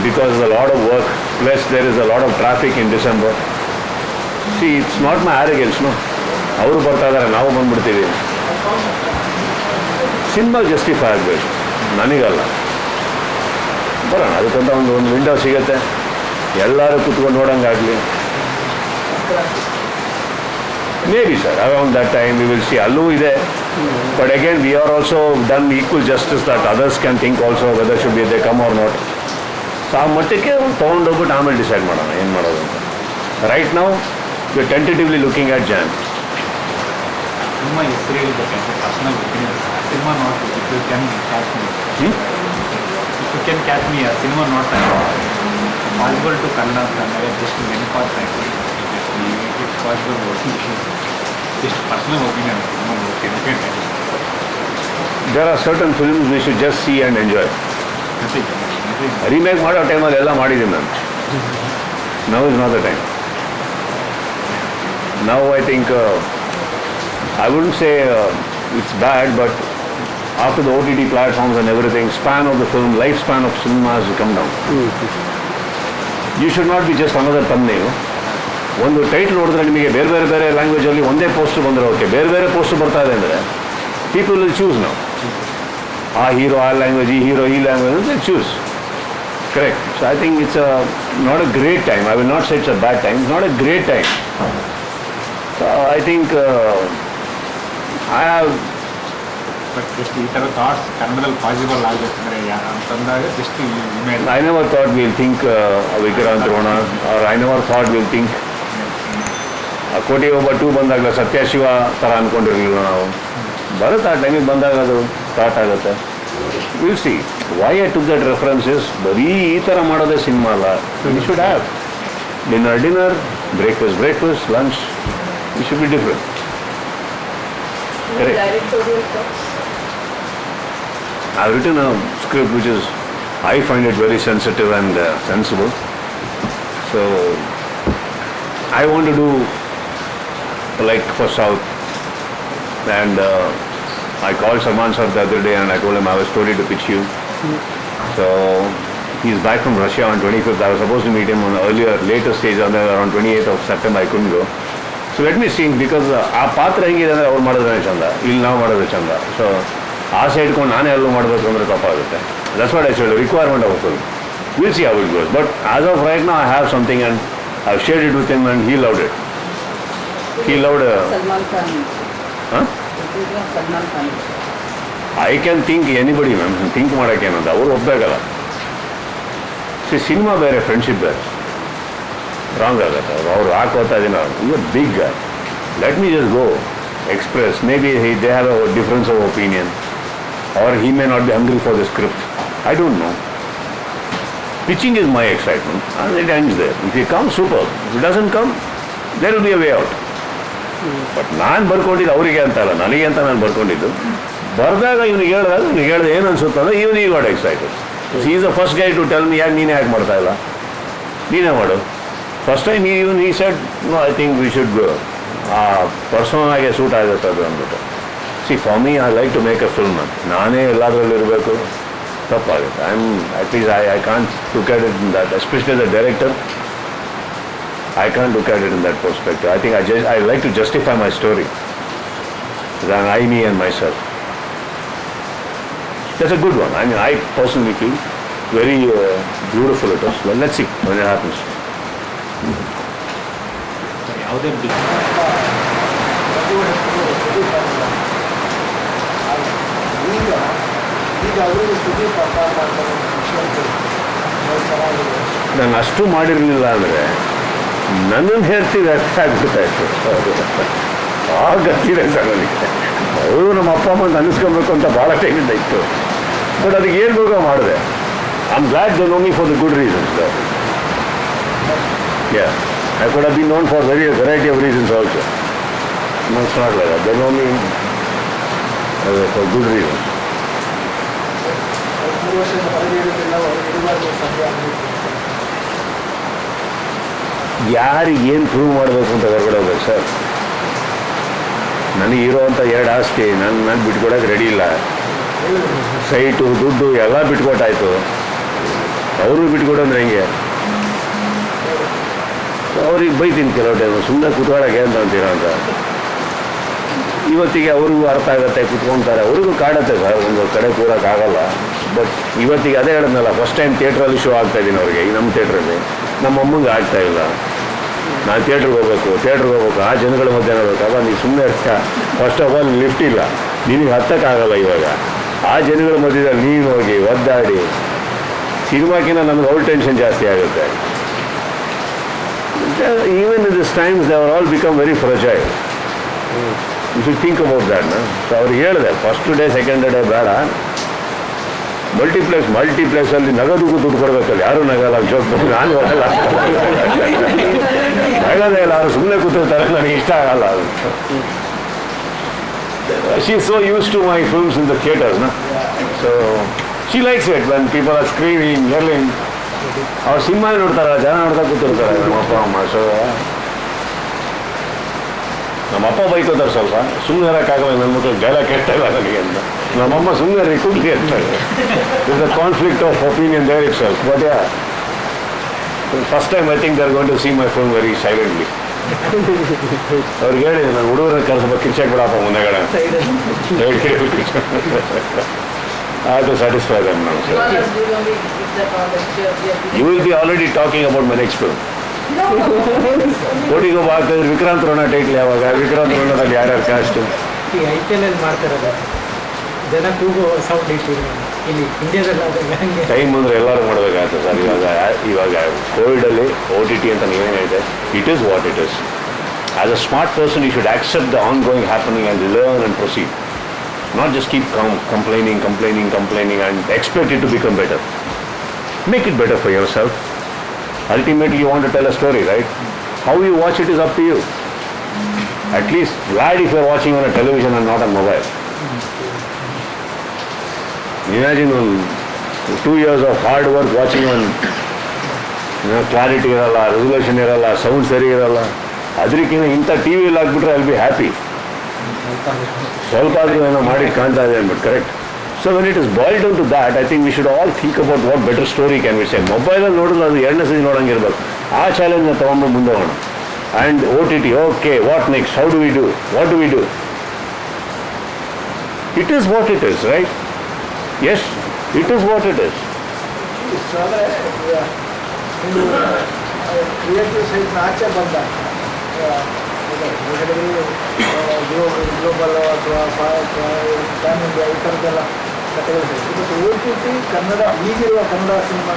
because there's a lot of work. Plus there is a lot of traffic in December. See, it's not my arrogance, no. ಅವರು ಬರ್ತಾ ಇದ್ದಾರೆ, ನಾವು ಬಂದ್ಬಿಡ್ತೀವಿ. Cinema justify ಆಗಬೇಕು, ನನಗಲ್ಲ. ಬರೋಣ, ಅದಕ್ಕಂತ ಒಂದು window ಸಿಗುತ್ತೆ, ಎಲ್ಲರೂ ಕುತ್ಕೊಂಡು ನೋಡೋಂಗಾಗಲಿ. Maybe sir, around that time we will see. ಅಲ್ಲೂ ಇದೆ. But again, we are also done equal justice that others can think also whether should be they come or not. So ಆ ಮಟ್ಟಕ್ಕೆ ತೊಗೊಂಡೋಗ್ಬಿಟ್ಟು ಆಮೇಲೆ decide ಮಾಡೋಣ ಏನು ಮಾಡೋದು ಅಂತ. Right now we are tentatively looking at John. Cinema ಹೆಸರು ಹೇಳ್ಬೇಕಂತ personal opinion. Cinema ನೋಡ್ತೀವಿ, if you can catch me, if you can catch me, ಆ ಸಿನಿಮಾ ನೋಡ್ತಾ ಪಾಸಿಬಲ್ ಟು ಕನ್ನಡ ಅಂತಂದರೆ ಜಸ್ಟ್ ನೆನಪಾಗ್ತಾ ಇತ್ತು. It's possible just personal opinion. There are certain films we should just see and enjoy. Remake ಮಾಡೋ ಟೈಮಲ್ಲಿ ಎಲ್ಲ ಮಾಡಿದ್ದೀನಿ ನಾನು. Now is not the time. Now I think, I wouldn't say it's bad, but after the OTT platforms and everything, span of the film, lifespan of cinema has come down. You should not be just another thumbnail. ಒಂದು title ನೋಡಿದ್ರೆ ನಿಮಗೆ ಬೇರೆ ಬೇರೆ ಬೇರೆ ಲ್ಯಾಂಗ್ವೇಜಲ್ಲಿ ಒಂದೇ post ಬಂದರೆ okay, ಬೇರೆ ಬೇರೆ ಪೋಸ್ಟ್ ಬರ್ತಾ ಇದೆ ಅಂದರೆ ಪೀಪಲ್ ವಿಲ್ ಚೂಸ್ ನಾವು. ಆ ಹೀರೋ ಆ ಲ್ಯಾಂಗ್ವೇಜ್, ಈ ಹೀರೋ ಈ ಲ್ಯಾಂಗ್ವೇಜ್ ಅಂತ choose. Correct. So I think it's not a great time. I will not say it's a bad time, not a great time. So I think I have but just ಈ ಥರ thoughts ಕನ್ನಡದಲ್ಲಿ possible ಆಗಬೇಕಂದ್ರೆ ಅಂತಂದಾಗ just I never thought we'll think Vikrant Rona, or I never thought we'll think ಕೋಟಿ ಒಬ್ಬ 2 ಬಂದಾಗ ಸತ್ಯಶಿವ ಥರ ಅಂದ್ಕೊಂಡಿರಲಿಲ್ಲ ನಾವು. ಬರುತ್ತೆ ಆ ಟೈಮಿಗೆ ಬಂದಾಗ ಅದು ಸ್ಟಾರ್ಟ್ ಆಗುತ್ತೆ. Will see. Why I took that references, ಬರೀ ಈ ಥರ ಮಾಡೋದೇ ಸಿನಿಮಾ ಅಲ್ಲ. We should have dinner, breakfast, lunch. V should be different. Correct. Directorial thoughts. I've written a script which is, I find it very sensitive and sensible. So, I want to do like for South. And I called Saman sir the other day and I told him I have a story to pitch you. So, he's back from Russia on 25th. I was supposed to meet him on an later stage around 28th of September. I couldn't go. So let me see, because ಆ ಪಾತ್ರ ಹೆಂಗಿದೆ ಅಂದರೆ ಅವ್ರು ಮಾಡಿದ್ರೆ ಚಂದ, ಇಲ್ಲಿ ನಾವು ಮಾಡೋದು ಚಂದ. ಸೊ ಆಸೆ ಇಟ್ಕೊಂಡು ನಾನೇ ಎಲ್ಲೂ ಮಾಡಬೇಕು ಅಂದರೆ ತಪ್ಪಾಗುತ್ತೆ. That's what I should requirement of film. Will see how it goes. But as of right now I have something and I shared it with him and he loved it. He loved Salman Khan. huh? Salman Khan. I can think anybody, ma'am. Think ಮಾಡೋಕ್ಕೇನಂತ ಅವ್ರು ಒಪ್ಪಬೇಕಲ್ಲ. Cinema ಬೇರೆ, friendship ಬೇರೆ. Wrong ಆಗುತ್ತೆ. ಅವ್ರು ಹಾಕೋತಾ ಇದೀನ you big, let me just go express. Maybe they have a difference of opinion or he may not be hungry for the script. I don't know. Pitching is my excitement and it ends there. If you come super, if it doesn't come there will be a way out. But ನಾನು ಬರ್ಕೊಂಡಿದ್ದು ಅವರಿಗೆ ಅಂತ ಅಲ್ಲ, ನನಗೆ ಅಂತ ನಾನು ಬರ್ಕೊಂಡಿದ್ದು. ಬರೆದಾಗ ಇವ್ನಿಗೆ ಹೇಳಿದೆ ಏನು ಅನ್ಸುತ್ತೆ ಅಂದರೆ ಇವನಿಗೆ got excited. Is the first guy to tell me, ಯಾಕೆ ನೀನೇ ಯಾಕೆ ಮಾಡ್ತಾ ಇಲ್ಲ, ನೀನೇ ಮಾಡು. First time he said, no, I think we should go. Personal suit ಆಗುತ್ತೆ ಅದು ಅಂದ್ಬಿಟ್ಟು. See for me I like to make a film. ನಾನೇ ಎಲ್ಲದರಲ್ಲೂ ಇರಬೇಕು, ತಪ್ಪಾಗುತ್ತೆ. I can't look at it in that, especially as a director. I can't look at it in that perspective. I think I like to justify my story than I, me and myself. That's a good one. I mean, I personally feel very beautiful it is. Well, let's see when it happens. ಯಾವುದೇ big ನಾನು ಅಷ್ಟು ಮಾಡಿರಲಿಲ್ಲ ಅಂದರೆ ನನ್ನನ್ನು ಹೇಳ್ತೀವಿ ಅರ್ಥ ಆಗ್ಬಿಡ್ತಾ ಇತ್ತು. ಆಗತ್ತಿದೆ sir ನನಗೆ. ಅವರು ನಮ್ಮ ಅಪ್ಪ ಅಮ್ಮನ ಅನ್ನಿಸ್ಕೊಬೇಕು ಅಂತ ಭಾಳ ಟೈಮಿಂದ ಇತ್ತು. ಬಟ್ ಅದಕ್ಕೆ ಏನು ಬೇಕೋ ಮಾಡಿದೆ. I am glad they know me for the good reasons. Yeah, I could have been known for variety of reasons also. No, it's not like that. They know me for good reasons. 3 ವರ್ಷದಿಂದ ಹೊರಗೆ ಇರೋದಿಲ್ಲ, ಹೊರಗೆ ಇರಬಾರ್ದು ಸಮಯ ಯಾರಿಗೆ ಏನು prove ಮಾಡಬೇಕು ಅಂತ ಹೊರಗಡೆ ಹೋಗ್ಬೇಕು ಸರ್. ನನಗೆ ಇರೋವಂಥ 2 ಆಸ್ತಿ ನಾನು ಬಿಟ್ಕೊಡೋಕೆ ರೆಡಿ ಇಲ್ಲ. ಸೈಟು ದುಡ್ಡು ಎಲ್ಲ ಬಿಟ್ಕೊಟ್ಟಾಯ್ತು. ಅವರು ಬಿಟ್ಕೊಡಂದ್ರೆ ಹೆಂಗೆ? ಅವ್ರಿಗೆ ಬೈತೀನಿ ಕೆಲವು ಟೈಮು, ಸುಮ್ಮನೆ ಕುತ್ಕೊಳ್ಳೋಕೆ ಅಂತ ಅಂತೀರ ಅಂತ. ಇವತ್ತಿಗೆ ಅವ್ರಿಗೂ ಅರ್ಥ ಆಗುತ್ತೆ, ಕುತ್ಕೊತಾರೆ, ಅವ್ರಿಗೂ ಕಾಡುತ್ತೆ ಸರ್, ಒಂದು ಕಡೆ ಕೂರೋಕ್ಕಾಗಲ್ಲ. ಬಟ್ ಇವತ್ತಿಗೆ ಅದೇ ಹೇಳಿದ್ನಲ್ಲ, ಫಸ್ಟ್ ಟೈಮ್ ಥಿಯೇಟ್ರಲ್ಲಿ ಶೋ ಆಗ್ತಾಯಿದ್ದೀನಿ ಅವ್ರಿಗೆ. ಈ ನಮ್ಮ ಥಿಯೇಟ್ರಲ್ಲಿ ನಮ್ಮ ಅಮ್ಮಂಗೆ ಆಗ್ತಾಯಿಲ್ಲ. ನಾನು ಥಿಯೇಟ್ರಿಗೆ ಹೋಗ್ಬೇಕು, ಆ ಜನಗಳ ಮಧ್ಯೆ ನೋಡ್ಬೇಕಾಗ ನೀವು ಸುಮ್ಮನೆ ಇರ್ತೀಯ. ಫಸ್ಟ್ ಆಫ್ ಆಲ್ ಲಿಫ್ಟ್ ಇಲ್ಲ, ನಿನಗೆ ಹತ್ತಕ್ಕಾಗಲ್ಲ. ಇವಾಗ ಆ ಜನಗಳ ಮಧ್ಯದಲ್ಲಿ ನೀನು ಹೋಗಿ ಒದ್ದಾಡಿ ಸಿನಿಮಾಕ್ಕಿಂತ ನಮ್ಗೆ ಔಟ್ ಟೆನ್ಷನ್ ಜಾಸ್ತಿ ಆಗುತ್ತೆ. Even in this times they are all become very fragile. You should think about that. So ಅವ್ರಿಗೆ ಹೇಳಿದೆ, ಫಸ್ಟ್ ಡೇ ಸೆಕೆಂಡ್ ಡೇ ಬೇಡ, ಮಲ್ಟಿಪ್ಲೆಕ್ಸಲ್ಲಿ ನಗದುಗೂ ದುಡ್ಡು ಕೊಡಬೇಕಲ್ಲ. ಯಾರೂ ನಗಲ್ಲ, ಜೋಕ್ ನಾನು ಹೋಗಲ್ಲ, ನಗದೇ ಇಲ್ಲ, ಅವರು ಸುಮ್ಮನೆ ಕೂತಿರ್ತಾರೆ, ನನಗೆ ಇಷ್ಟ ಆಗಲ್ಲ ಅದು. She is so used to my films in the theatres, no? So she likes it when people are screaming, yelling. ಅವ್ರು ಸಿನಿಮಾ ನೋಡ್ತಾರೆ, ಜನ ನೋಡ್ತಾ ಕೂತಿರ್ತಾರೆ ನಮ್ಮ ಅಪ್ಪ ಅಮ್ಮ. ಸೊ ನಮ್ಮ ಅಪ್ಪ ಬೈಕೋತಾರೆ ಸ್ವಲ್ಪ, ಸುಮ್ಮನೆ ಇರೋಕ್ಕಾಗಲ್ಲ, ನನ್ನ ಮಕ್ಕಳು ಡೈಲಾಗ್ ಕೇಳ್ತಾ ಇಲ್ಲ ನನಗೆ ಅಂತ. ನಮ್ಮಮ್ಮ ಸುಮ್ಮನೆ ಕುಗ್ಗಿ ಇರ್ತಾರೆ. It's a conflict of opinion there itself. But yeah, first time I think they are going to see my film very silently. ಅವ್ರಿಗೆ ಹೇಳಿ, ನಾನು ಹುಡುಗರ ಕೆಲಸ ಕಿರ್ಚಾಕ್ ಬಿಡಪ್ಪ ಮುಂದೆಗಡೆ I have to satisfy them now. So. You will be already talking about my next film. ಕೋಟಿಗೆ ಹಾಕಿದ್ರೆ Vikrant Ron title ಯಾವಾಗ? ವಿಕ್ರಾಂತ್ ರೋಣದಲ್ಲಿ ಯಾರ್ಯಾರು ಕಾಸ್ಟ್? ಈ IPL ಅಲ್ಲಿ ಮಾಡ್ತಾರಲ್ಲ, ಜನ ಕೂಗೋ ಸೌಂಡ್ ಇತ್ತು ಇಲ್ಲಿ ಇಂಡಿಯಾದಲ್ಲಿ. ಟೈಮ್ ಅಂದರೆ ಎಲ್ಲರೂ ಮಾಡಬೇಕಾಗುತ್ತೆ ಸರ್. ಇವಾಗ ಕೋವಿಡಲ್ಲಿ OTT ಅಂತ ನೀವೇನು ಹೇಳಿದೆ, it is what it is. As a smart person, you should accept the ongoing happening and learn and proceed. Not just keep complaining and expect it to become better. Make it better for yourself. Ultimately, you want to tell a story, right? How you watch it is up to you. At least glad if you're watching on a television and not on mobile. Imagine 2 years of hard work watching on, clarity ಇರಲ್ಲ, resolution ಇರಲ್ಲ, sound ಸರಿ ಇರಲ್ಲ. ಅದಕ್ಕಿಂತ ಇಂಥ T ವಿಯಲ್ಲಿ ಹಾಕ್ಬಿಟ್ರೆ I will be happy. ಸ್ವಲ್ಪ ಆದರೂ ಏನೋ ಮಾಡಿ ಕಾಣ್ತಾ ಇದೆ ಅಂದ್ಬಿಟ್ಟು, correct. So when it is boil down to that, I think we should all think about what better story can we say. ಮೊಬೈಲಲ್ಲಿ ನೋಡಿದ್ರೆ ಅದು 2ನೇ ಸತಿ ನೋಡೋಂಗಿರ್ಬೇಕು. ಆ ಚಾಲೆಂಜ್ನ ತೊಗೊಂಡು ಮುಂದೆ ಹೋಗೋಣ. And OTT, okay, what next? How do we do? What do we do? It is what it is, right? Yes, it is what it is. ಆದರೆ ನೀವು ಕ್ರಿಯೇಟಿವ್ ಸೈಡ್ನ ಆಚೆ ಬಂದ ಗ್ಲೋಬಲ್ ಅಥವಾ ಪ್ಯಾನ್ ಇಂಡಿಯಾ ಈ ಥರದ್ದೆಲ್ಲ ಕಥೆಗಳು ಸಿಗುತ್ತೆ. ಬಟ್ OTT ಕನ್ನಡ ಈಗಿರುವ ಕನ್ನಡ ಸಿನಿಮಾ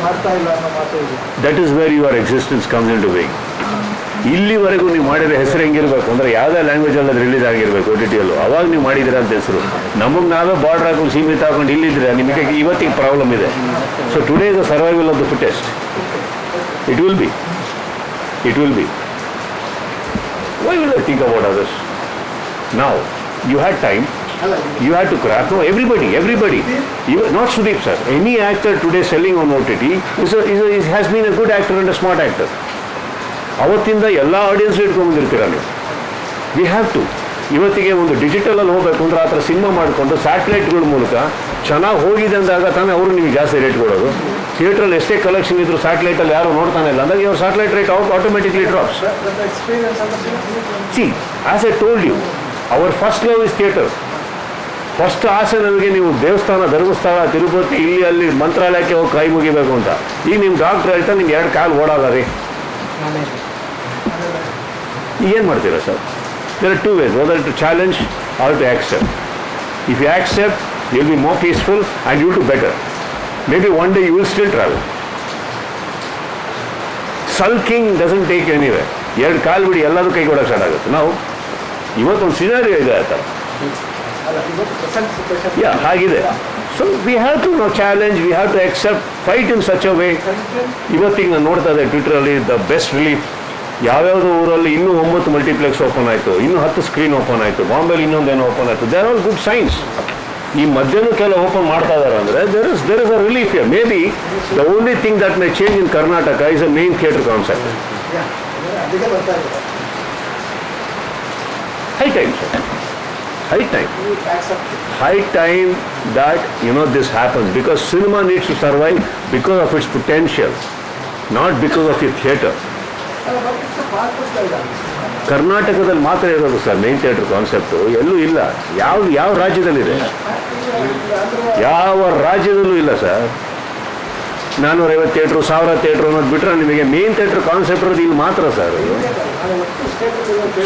ಮಾಡ್ತಾ ಇಲ್ಲ ಅನ್ನೋ ಮಾತು ಇದೆ. That is where your existence comes into being. ಇಲ್ಲಿವರೆಗೂ ನೀವು ಮಾಡಿರೋ ಹೆಸರು ಹೆಂಗಿರ್ಬೇಕು ಅಂದರೆ ಯಾವುದೇ ಲ್ಯಾಂಗ್ವೇಜಲ್ಲಿ ಅದು ರಿಲೀಸ್ ಆಗಿರಬೇಕು OTTಯಲ್ಲೂ, ಅವಾಗ ನೀವು ಮಾಡಿದ್ದೀರಾ ಅಂತ ಹೆಸರು. ನಮಗೆ ನಾವೇ ಬಾರ್ಡರ್ ಹಾಕೊಂಡು ಸೀಮಿತ ಹಾಕೊಂಡು ಇಲ್ಲಿದ್ರೆ ನಿಮಗೆ ಇವತ್ತಿಗೆ ಪ್ರಾಬ್ಲಮ್ ಇದೆ. So today is the survival of the fittest. It will be. Why will I think about others? Now, you had time, you had to craft. No, everybody. Even, not Sudeep sir. Any actor today selling on OTT has been a good actor and a smart actor. ಅವತ್ತಿಂದ ಎಲ್ಲ audience ಇಟ್ಕೊಂಡ್ಬಂದಿರ್ತೀರ ನೀವು. We have to. ಇವತ್ತಿಗೆ ಒಂದು ಡಿಜಿಟಲಲ್ಲಿ ಹೋಗಬೇಕು ಅಂದ್ರೆ ಆ ಥರ ಸಿನಿಮಾ ಮಾಡಿಕೊಂಡು ಸ್ಯಾಟಲೈಟ್ಗಳ ಮೂಲಕ ಚೆನ್ನಾಗಿ ಹೋಗಿದೆ ಅಂದಾಗ ತಾನೇ ಅವರು ನಿಮಗೆ ಜಾಸ್ತಿ ರೇಟ್ ಕೊಡೋದು. ಥಿಯೇಟ್ರಲ್ಲಿ ಎಷ್ಟೇ ಕಲೆಕ್ಷನ್ ಇದ್ರು ಸ್ಯಾಟಲೈಟಲ್ಲಿ ಯಾರು ನೋಡ್ತಾನೆ ಇಲ್ಲ ಅಂದಾಗ ಇವ್ರ satellite rate automatically drops. See, as I told you, our first love is theatre. First ಆಸೆ ನನಗೆ ನೀವು ದೇವಸ್ಥಾನ, ಧರ್ಮಸ್ಥಳ, ತಿರುಪತಿ, ಇಲ್ಲಿ ಅಲ್ಲಿ ಮಂತ್ರಾಲಯಕ್ಕೆ ಹೋಗಿ ಕೈ ಮುಗಿಬೇಕು ಅಂತ. ಈಗ ನಿಮ್ಮ ಡಾಕ್ಟ್ರ್ ಹೇಳ್ತಾ ನಿಮ್ಗೆ 2 ಕಾಲು ಓಡಲ್ಲ ರೀ, ಏನು ಮಾಡ್ತೀರಾ sir? There are 2 ways, whether to challenge or to accept. If you accept, you will be more peaceful and you will do better. Maybe one day you will still travel. Sulking doesn't take you anywhere. 2 ಕಾಲು ಬಿಡಿ ಎಲ್ಲದೂ ಕೈ ಕೊಡೋಕ್ಕೆ start ಆಗುತ್ತೆ. ನಾವು ಇವತ್ತೊಂದು scenario ಇದೆ ಆ ಥರ. ಯಾ, ಹಾಗಿದೆ. So we have to challenge, we have to accept, fight in such a way. ಇವತ್ತಿಗೆ ನಾನು ನೋಡ್ತಾ ಇದ್ದೆ ಟ್ವಿಟರಲ್ಲಿ, ದ ಬೆಸ್ಟ್ ರಿಲೀಫ್ ಯಾವ್ಯಾವುದೋ ಊರಲ್ಲಿ ಇನ್ನೂ 9 ಮಲ್ಟಿಪ್ಲೆಕ್ಸ್ ಓಪನ್ ಆಯಿತು, ಇನ್ನೂ 10 ಸ್ಕ್ರೀನ್ ಓಪನ್ ಆಯಿತು, ಬಾಂಬೆಲಿ ಇನ್ನೊಂದೇನೋ ಓಪನ್ ಆಯಿತು. They are all good signs. ಈ ಮಧ್ಯನೂ ಕೆಲವು ಓಪನ್ ಮಾಡ್ತಾ ಇದ್ದಾರೆ ಅಂದರೆ there is a relief here. Maybe the only thing that may change in Karnataka is a main theatre concept. ಅದಕ್ಕೆ ಬರ್ತಾ ಇದೆ. High time, sir. High time. Accept. High time that, this happens because cinema needs to survive because of its potential, not because of its theatre. But it's a part of the ಕರ್ನಾಟಕದಲ್ಲಿ ಮಾತ್ರ ಇರೋದು sir main theatre concept, ಎಲ್ಲೂ ಇಲ್ಲ. ಯಾವ ರಾಜ್ಯದಲ್ಲಿದೆ? ಯಾವ ರಾಜ್ಯದಲ್ಲೂ ಇಲ್ಲ sir. 450 theatre 1000 theatre ಅನ್ನೋದು ಬಿಟ್ಟರೆ ನಿಮಗೆ ಮೇನ್ ಥಿಯೇಟರ್ ಕಾನ್ಸೆಪ್ಟ್ ಇರೋದು ಇಲ್ಲಿ ಮಾತ್ರ ಸರ್.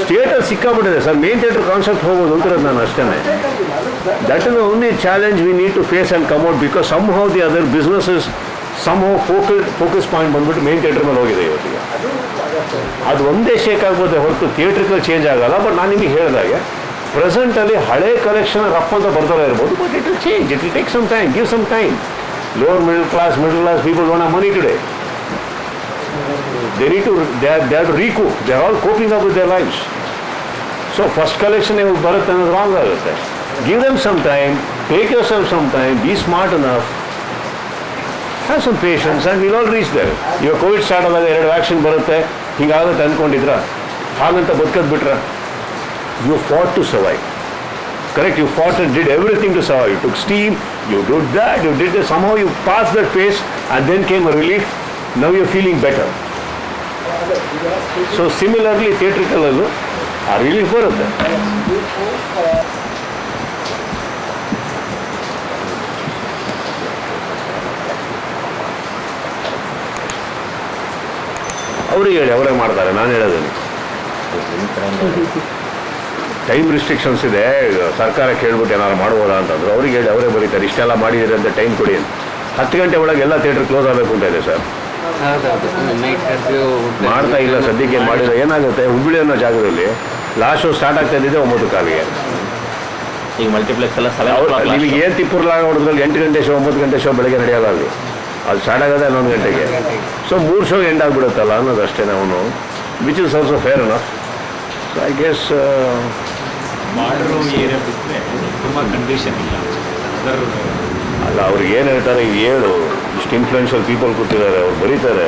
ಸ್ಟೇಟಸ್ ಸಿಕ್ಕಾಬಿಟ್ಟಿದೆ ಸರ್. ಮೇನ್ ಥಿಯೇಟರ್ ಕಾನ್ಸೆಪ್ಟ್ ಹೋಗೋದು ಅಂತಿರೋದು ನಾನು ಅಷ್ಟೇ. That is the only challenge we need to face and come out because somehow the other businesses somehow focus point ಬಂದ್ಬಿಟ್ಟು main theatre ಮೇಲೆ ಹೋಗಿದೆ ಇವತ್ತಿಗೆ. ಅದು ಒಂದೇ ಶೇಕ್ ಆಗ್ಬೋದು ಹೊರತು ಥಿಯೇಟ್ರಿಕಲ್ ಚೇಂಜ್ ಆಗಲ್ಲ. ಬಟ್ ನಾನು ನಿಮಗೆ ಹೇಳಿದಾಗೆ ಪ್ರೆಸೆಂಟಲ್ಲಿ ಹಳೆ ಕಲೆಕ್ಷನ್ ರಫ್ ಅಂತ ಬರ್ತಾರೆ ಇರ್ಬೋದು, but it will change, it will take some time, give some time. Lower middle class people don't have money today. They have to recoup. They are all coping up with their lives. So first collection bharat and wrong agutte. Give them some time, take yourself some time, be smart enough, have some patience and we'll all reach there. Your COVID start ಆದಾಗ 2 vaccine ಬರುತ್ತೆ ಹಿಂಗಾಗುತ್ತೆ ಅಂದ್ಕೊಂಡಿದ್ರ? ಹಾಗಂತ ಬದುಕದ್ ಬಿಟ್ರ? You fought to survive. Correct, you fought and did everything to survive. You took steam, you did that, you did this. Somehow you passed that phase and then came a relief. Now you're feeling better. So similarly, theatrical allu a relief barutte. ಅವ್ರಿಗೆ ಹೇಳಿ, ಅವರೇ ಮಾಡ್ತಾರೆ, ನಾನು ಹೇಳೋದೇನು. Time restrictions ಇದೆ, ಸರ್ಕಾರಕ್ಕೆ ಹೇಳ್ಬಿಟ್ಟು ಏನಾದ್ರು ಮಾಡ್ಬೋದಾ ಅಂತಂದ್ರು. ಅವ್ರಿಗೆ ಹೇಳಿ, ಅವರೇ ಬರೀತಾರೆ ಇಷ್ಟೆಲ್ಲ ಮಾಡಿದ್ದೀರಿ ಅಂತ ಟೈಮ್ ಕೊಡಿ ಅಂತ. 10 ಗಂಟೆ ಒಳಗೆ ಎಲ್ಲ ಥಿಯೇಟ್ರ್ ಕ್ಲೋಸ್ ಆಗಬೇಕು ಅಂತ ಇದೆ ಸರ್. ಮಾಡ್ತಾ ಇಲ್ಲ ಸದ್ಯಕ್ಕೆ. ಮಾಡಿದ್ರೆ ಏನಾಗುತ್ತೆ, ಹುಬ್ಬಳ್ಳಿ ಅನ್ನೋ ಜಾಗದಲ್ಲಿ ಲಾಸ್ಟ್ ಶೋ ಸ್ಟಾರ್ಟ್ ಆಗ್ತಾ ಇದ್ದಿದೆ 9 ಕಾಲಿಗೆ. ಈಗ ಮಲ್ಟಿಪ್ಲೆಕ್ಸ್ ಎಲ್ಲ ನಿಮಗೆ ಏನು ತಿಪ್ಪುರ್ಲಾಗ ಹೊಡೆದ್ರಲ್ಲಿ 8 ಗಂಟೆ ಶೋ 9 ಗಂಟೆ ಶೋ ಬೆಳಗ್ಗೆ ನಡೆಯೋಲ್ಲ. ಅದು ಸ್ಟಾರ್ಟ್ ಆಗೋದೇ 11 ಗಂಟೆಗೆ. ಸೊ 3 ಶೋ ಎಂಡ್ ಆಗಿಬಿಡುತ್ತಲ್ಲ ಅನ್ನೋದು ಅಷ್ಟೇ. ಅವನು which is also fair enough. So I guess ಮಾಡಿರೋ ಏರಿಯಾ ಬಿಟ್ಟರೆ ತುಂಬ ಕಂಡೀಷನ್ ಇಲ್ಲ. ಅಲ್ಲ, ಅವ್ರಿಗೆ ಏನು ಹೇಳ್ತಾರೆ ಈಗ ಹೇಳು. ಇಷ್ಟು ಇನ್ಫ್ಲೂಯೆನ್ಷಿಯಲ್ ಪೀಪಲ್ ಕೂತಿದ್ದಾರೆ, ಅವ್ರು ಬರೀತಾರೆ.